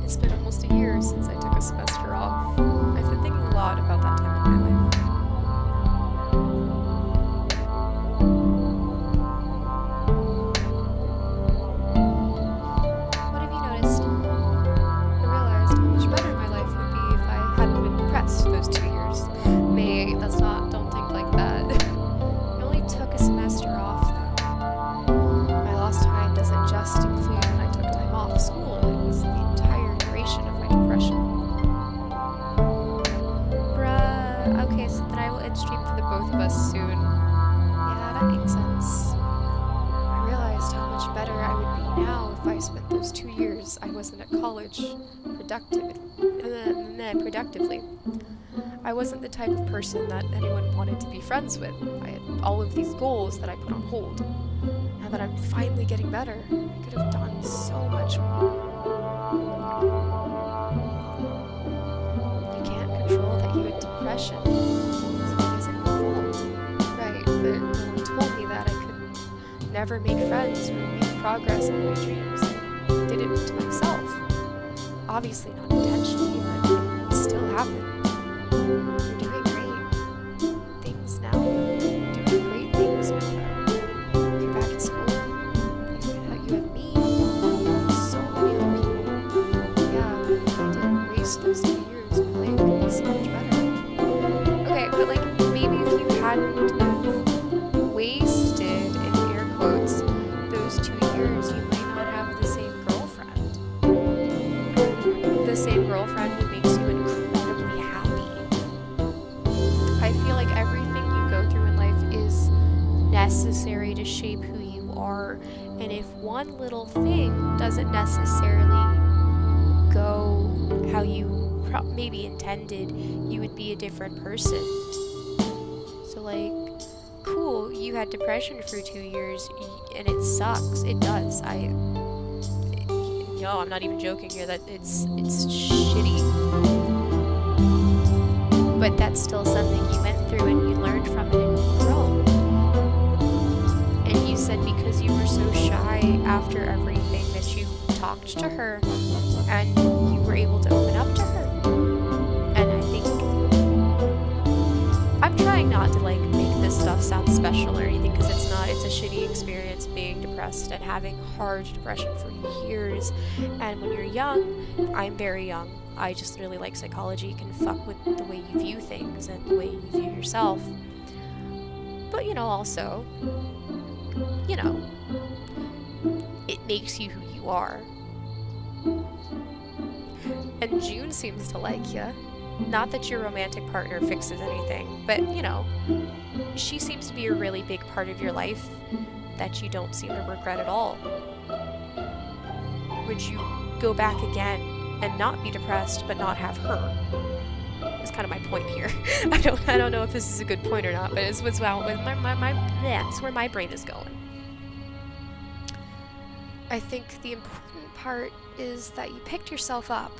It's been almost a year since I took a semester off. I've been thinking a lot about that time in my life. What have you noticed? I realized how much better my life would be if I hadn't been depressed those 2 years. Don't think like that. I only took a semester off though. My lost time doesn't just include when I took time off school, it was the entire duration of my depression. Bruh, okay, so then I will end stream for the both of us soon. Yeah, that makes sense. I realized how much better I would be now if I spent those 2 years I wasn't at college productively. I wasn't the type of person that anyone wanted to be friends with. I had all of these goals that I put on hold. Now that I'm finally getting better, I could have done so much more. You can't control that you had depression, so it isn't your fault. Right, but no one told me that I could never make friends or make progress in my dreams. I did it to myself. Obviously not intentionally, but it still happened. You're doing great things now. You're doing great things now. You're back at school. You have me. So many other people. Yeah, but if I didn't waste those 2 years, my life would be so much better. Okay, but like maybe if you hadn't wasted, in air quotes, those 2 years, you might not have the same girlfriend. The same girlfriend who makes you incredibly happy. I feel like everything you go through in life is necessary to shape who you are, and if one little thing doesn't necessarily go how you maybe intended, you would be a different person. So like, cool, you had depression for 2 years, and it sucks. It does. No, I'm not even joking here. That it's shitty. But that's still something you went through, and you learned from it, and you grow. And you said because you were so shy after everything that you talked to her, and you were able to open up to her. And I think I'm trying not to like make this stuff sound special or anything, because it's not. It's a shitty experience being depressed and having hard depression for years. And when you're young, I'm very young, I just really like psychology. It can fuck with the way you view things and the way you view yourself. But also, it makes you who you are. And June seems to like you. Not that your romantic partner fixes anything, but she seems to be a really big part of your life that you don't seem to regret at all. Would you go back again and not be depressed but not have her? That's kind of my point here. I don't know if this is a good point or not, but it's what's that's where my brain is going. I think the important part is that you picked yourself up.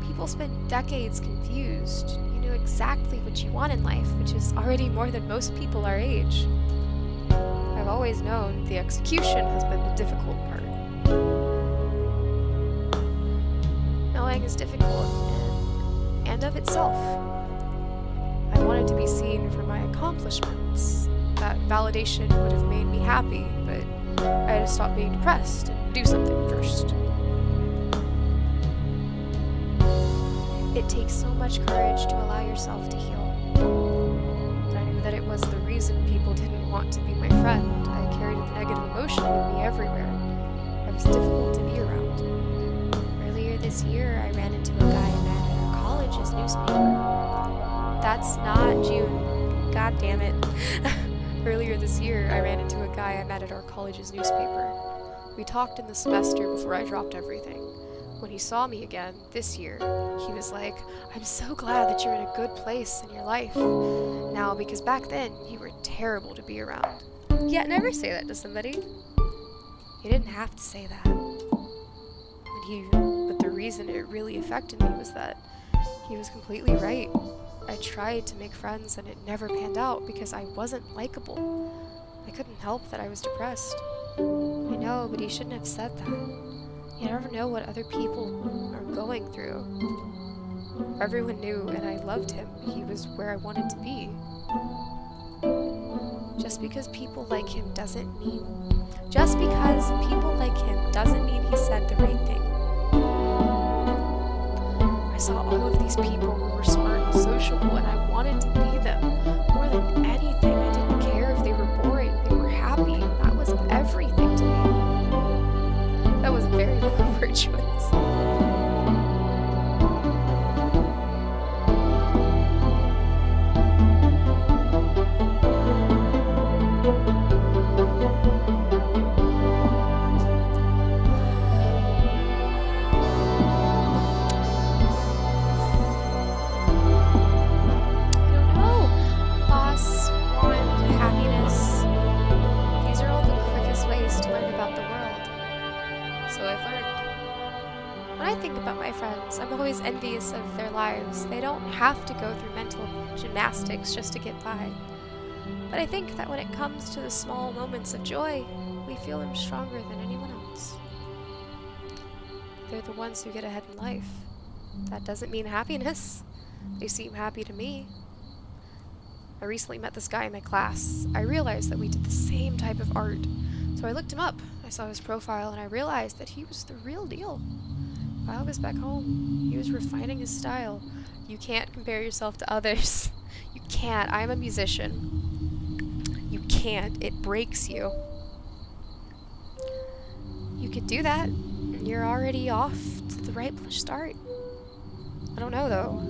People spend decades confused. You knew exactly what you want in life, which is already more than most people our age. I've always known the execution has been the difficult part. Knowing is difficult, and of itself. I wanted to be seen for my accomplishments, validation would have made me happy, but I had to stop being depressed and do something first. It takes so much courage to allow yourself to heal. But I knew that it was the reason people didn't want to be my friend. I carried the negative emotion with me everywhere. I was difficult to be around. Earlier this year, I ran into a guy I met at our college's newspaper. That's not June. God damn it. Earlier this year, I ran into a guy I met at our college's newspaper. We talked in the semester before I dropped everything. When he saw me again, this year, he was like, "I'm so glad that you're in a good place in your life now, because back then, you were terrible to be around." Yeah, never say that to somebody. You didn't have to say that. But the reason it really affected me was that he was completely right. I tried to make friends and it never panned out because I wasn't likable. I couldn't help that I was depressed. I know, but he shouldn't have said that. You never know what other people are going through. Everyone knew, and I loved him. He was where I wanted to be. Just because people like him doesn't mean he said the right thing. I saw all of these people who were smart and sociable, and I wanted to be them. More than anything, I didn't care if they were boring. They were happy, and that was everything to me. That was a very deliberate choice. I'm always envious of their lives. They don't have to go through mental gymnastics just to get by. But I think that when it comes to the small moments of joy, we feel them stronger than anyone else. They're the ones who get ahead in life. That doesn't mean happiness. They seem happy to me. I recently met this guy in my class. I realized that we did the same type of art. So I looked him up. I saw his profile and I realized that he was the real deal. While I was back home, he was refining his style. You can't compare yourself to others. You can't. I'm a musician. You can't. It breaks you. You could do that, and you're already off to the right start. I don't know, though.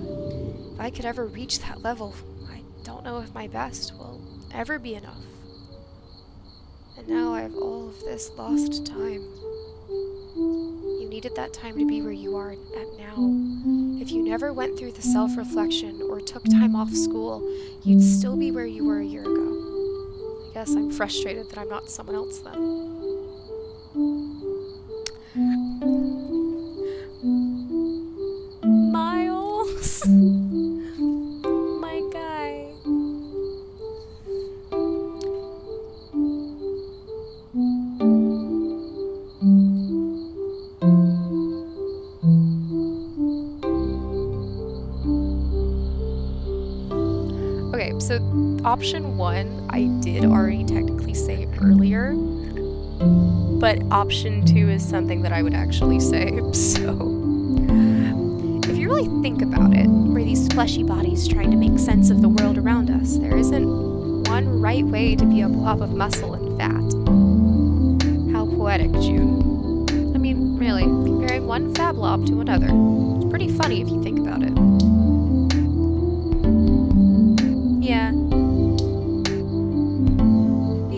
If I could ever reach that level, I don't know if my best will ever be enough. And now I have all of this lost time. You needed that time to be where you are at now. If you never went through the self-reflection or took time off school, you'd still be where you were a year ago. I guess I'm frustrated that I'm not someone else then. Miles! My guy. Okay, so option 1, I did already technically say earlier, but option 2 is something that I would actually say. So, if you really think about it, we're these fleshy bodies trying to make sense of the world around us. There isn't one right way to be a blob of muscle and fat. How poetic, June. I mean, really, comparing one fat blob to another. It's pretty funny if you think about it.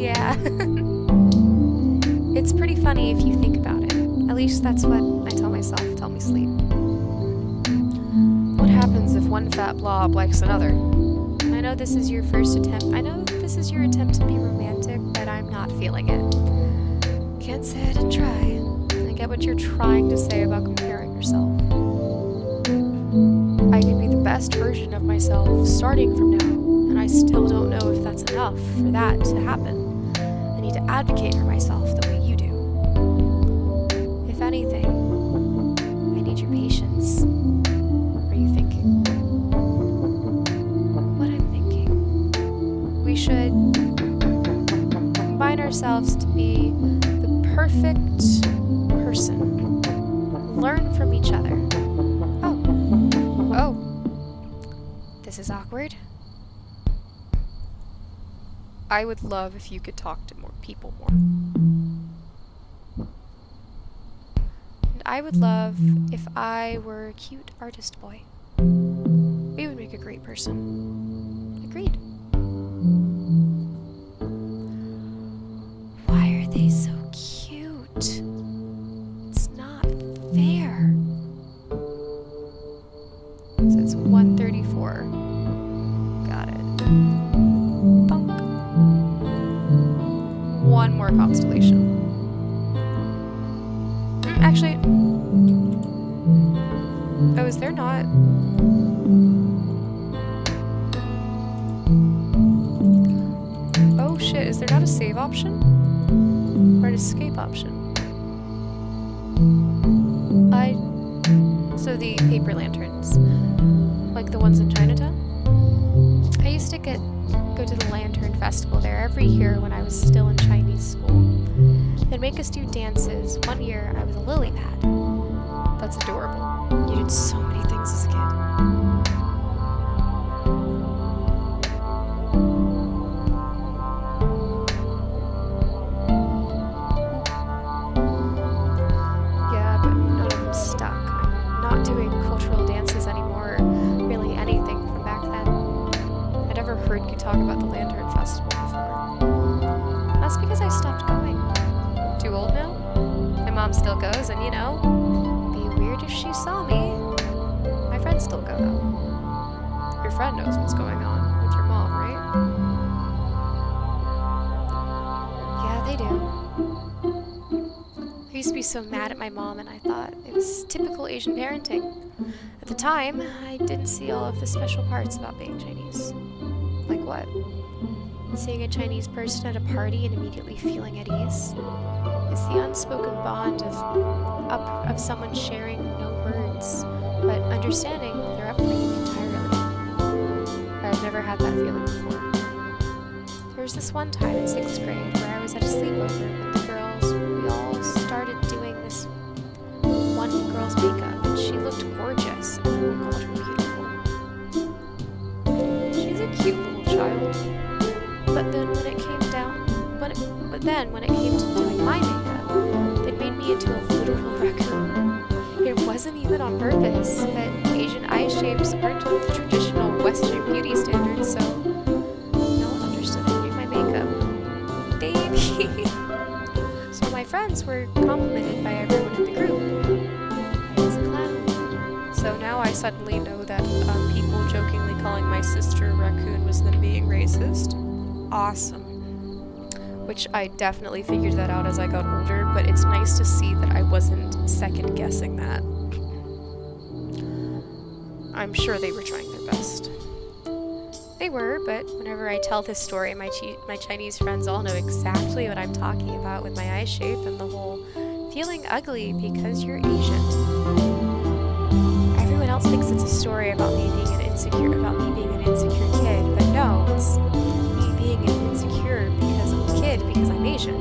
Yeah. It's pretty funny if you think about it. At least that's what I tell myself to help me sleep. What happens if one fat blob likes another? I know this is your attempt to be romantic, but I'm not feeling it. Can't say I didn't try. I get what you're trying to say about comparing yourself. I could be the best version of myself starting from now, and I still don't know if that's enough for that to happen. I need to advocate for myself the way you do. If anything, I need your patience. Are you thinking? What I'm thinking. We should define ourselves to be the perfect person. Learn from each other. Oh, this is awkward. I would love if you could talk to more people more. And I would love if I were a cute artist boy. We would make a great person. Agreed. Why are they so cute? It's not fair. So it's 134. Got it. Bonk. One more constellation. Actually, oh, is there not? Oh shit, is there not a save option? Or an escape option? So the paper lanterns, like the ones in Chinatown? I used to go to the Lantern Festival there every year when I was still in Chinese school. They'd make us do dances. One year I was a lily pad. That's adorable. You did so many things as a kid. Yeah, but none of them stuck. I'm not doing cultural dances anymore, or really anything from back then. I never heard you talk about the Lantern Festival before. That's because I stopped going. Too old now? My mom still goes, and you know, be weird if she saw me. My friends still go though. Your friend knows what's going on with your mom, right? Yeah, they do. I used to be so mad at my mom, and I thought it was typical Asian parenting. At the time, I didn't see all of the special parts about being Chinese. Like what? Seeing a Chinese person at a party and immediately feeling at ease. It's the unspoken bond of someone sharing no words, but understanding their upbringing entirely. I've never had that feeling before. There was this one time in 6th grade where I was at a sleepover with the girls. We all started doing this one girl's makeup, and she looked gorgeous, and everyone called her beautiful. She's a cute little child. But then when it came to doing my makeup, they made me into a literal raccoon. It wasn't even on purpose, but Asian eye shapes aren't the traditional Western beauty standards, so no one understood how to do my makeup. Baby! So my friends were complimented by everyone in the group. I was a clown. So now I suddenly know that people jokingly calling my sister a raccoon was them being racist. Awesome. Which I definitely figured that out as I got older, but it's nice to see that I wasn't second guessing that. I'm sure they were trying their best. They were, but whenever I tell this story, my Chinese friends all know exactly what I'm talking about with my eye shape and the whole feeling ugly because you're Asian. Everyone else thinks it's a story about me being an insecure kid, but no, it's me being an insecure because I'm Asian.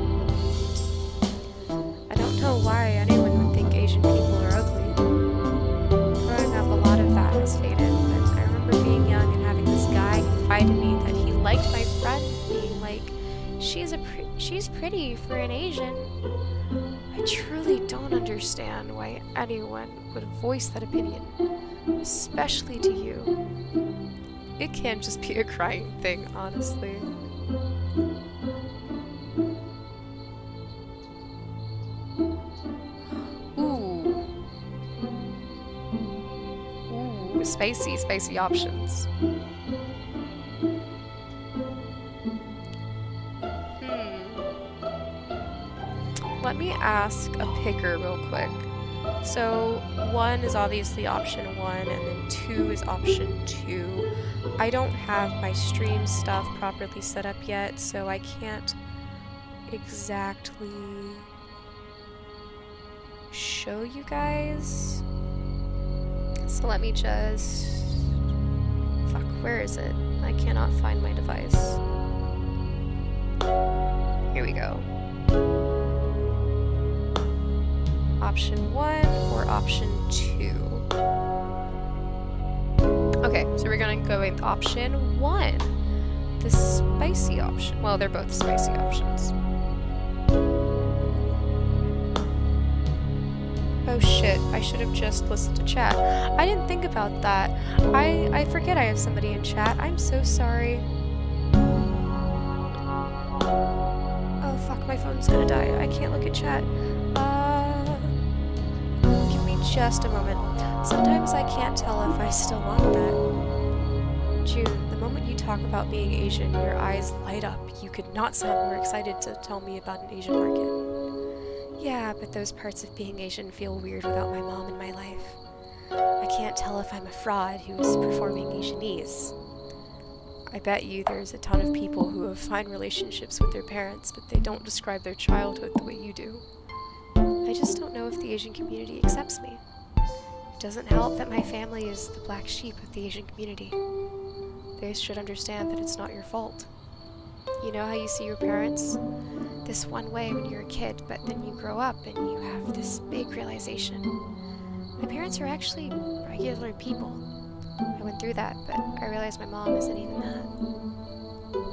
I don't know why anyone would think Asian people are ugly. Growing up, a lot of that has faded, but I remember being young and having this guy confide to me that he liked my friend being like, she's pretty for an Asian. I truly don't understand why anyone would voice that opinion, especially to you. It can't just be a crying thing, honestly. Ooh, spicy options. Let me ask a picker real quick. So 1 is obviously option 1, and then 2 is option 2. I don't have my stream stuff properly set up yet, so I can't exactly show you guys. So let me just... Fuck, where is it? I cannot find my device. Here Here we go. Option 1 or option 2? Okay, so we're gonna go with option 1. The spicy option. Well, they're both spicy options. Oh shit, I should have just listened to chat. I didn't think about that. I forget I have somebody in chat. I'm so sorry. Oh fuck, my phone's gonna die. I can't look at chat. Give me just a moment. Sometimes I can't tell if I still want that. June, the moment you talk about being Asian, your eyes light up. You could not sound more excited to tell me about an Asian market. Yeah, but those parts of being Asian feel weird without my mom in my life. I can't tell if I'm a fraud who is performing Asianese. I bet you there's a ton of people who have fine relationships with their parents, but they don't describe their childhood the way you do. I just don't know if the Asian community accepts me. It doesn't help that my family is the black sheep of the Asian community. They should understand that it's not your fault. You know how you see your parents this one way when you're a kid, but then you grow up and you have this big realization. My parents are actually regular people. I went through that, but I realized my mom isn't even that.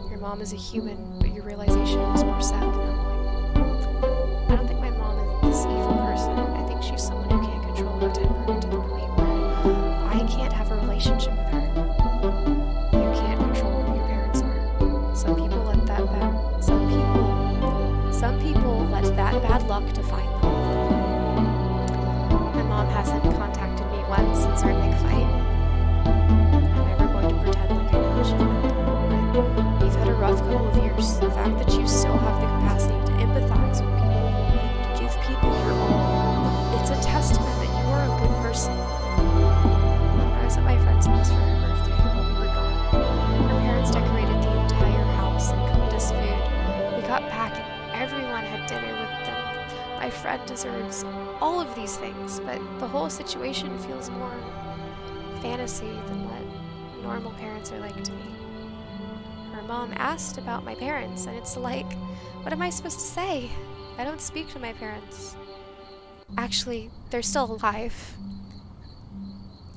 Your mom is a human, but your realization is more sad than humbling. I don't think my mom is this evil person. I think she's someone who can't control her temper to the point where I can't have a relationship with her. You can't control who your parents are. Some people let that bad luck define them. My mom hasn't contacted me once since our big fight. I'm never going to pretend like I know what she went through, but we've had a rough couple of years. The fact that you still have the capacity to empathize with people, to give people your all, it's a testament that you are a good person. I was at my friend's house for her birthday while we were gone. Her parents decorated the entire house and cooked us food. We got back and everyone had dinner with them. My friend deserves all of these things, but the whole situation feels more fantasy than what normal parents are like to me. Her mom asked about my parents, and it's like, what am I supposed to say? I don't speak to my parents. Actually, they're still alive.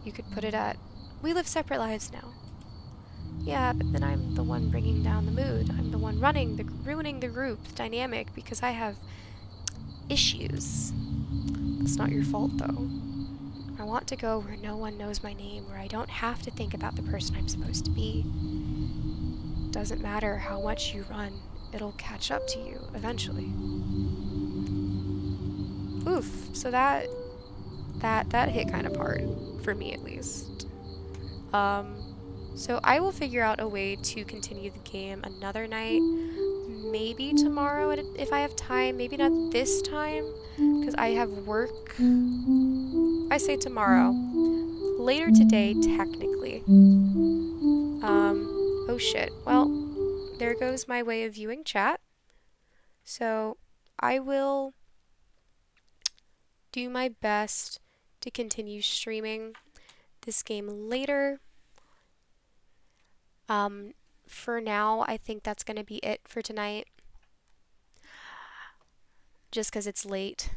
You could put it at, we live separate lives now. Yeah, but then I'm the one bringing down the mood. I'm the one ruining the group dynamic because I have issues. It's not your fault, though. I want to go where no one knows my name, where I don't have to think about the person I'm supposed to be. Doesn't matter how much you run, it'll catch up to you eventually. Oof, so that hit kind of hard, for me at least. So I will figure out a way to continue the game another night. Maybe tomorrow if I have time. Maybe not this time, because I have work. I say tomorrow. Later today, technically. Oh shit. Well, there goes my way of viewing chat. So I will do my best to continue streaming this game later. For now, I think that's going to be it for tonight. Just because it's late.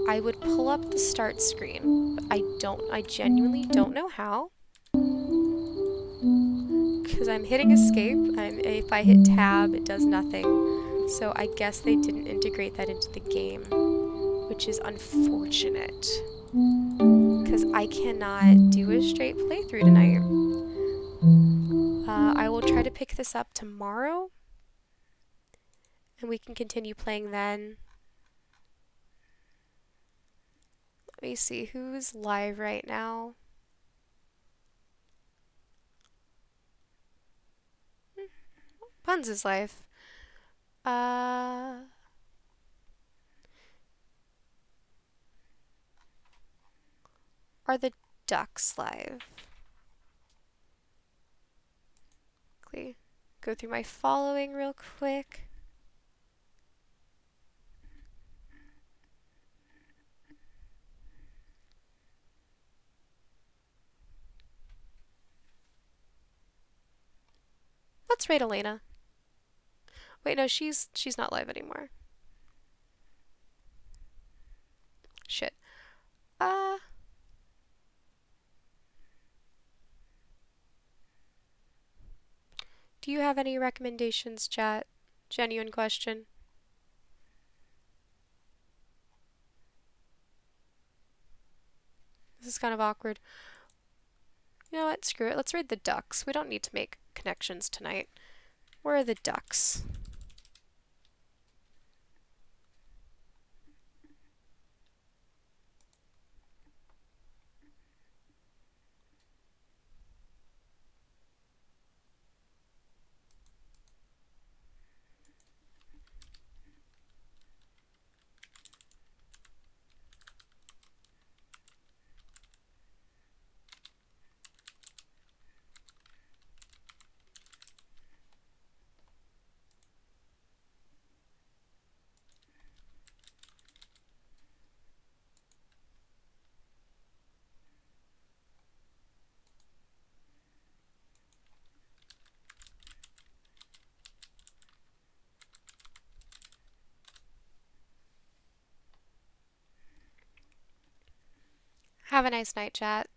I would pull up the start screen, but I genuinely don't know how. Because I'm hitting escape, if I hit tab, it does nothing. So I guess they didn't integrate that into the game, which is unfortunate. Because I cannot do a straight playthrough tonight. I will try to pick this up tomorrow, and we can continue playing then. Let me see who's live right now. Puns is live. Are the ducks live? Go through my following real quick. Let's rate Elena. Wait, no, she's not live anymore. Shit. Uh, do you have any recommendations, chat? Genuine question. This is kind of awkward. You know what? Screw it. Let's raid the ducks. We don't need to make connections tonight. Where are the ducks? Have a nice night, chat.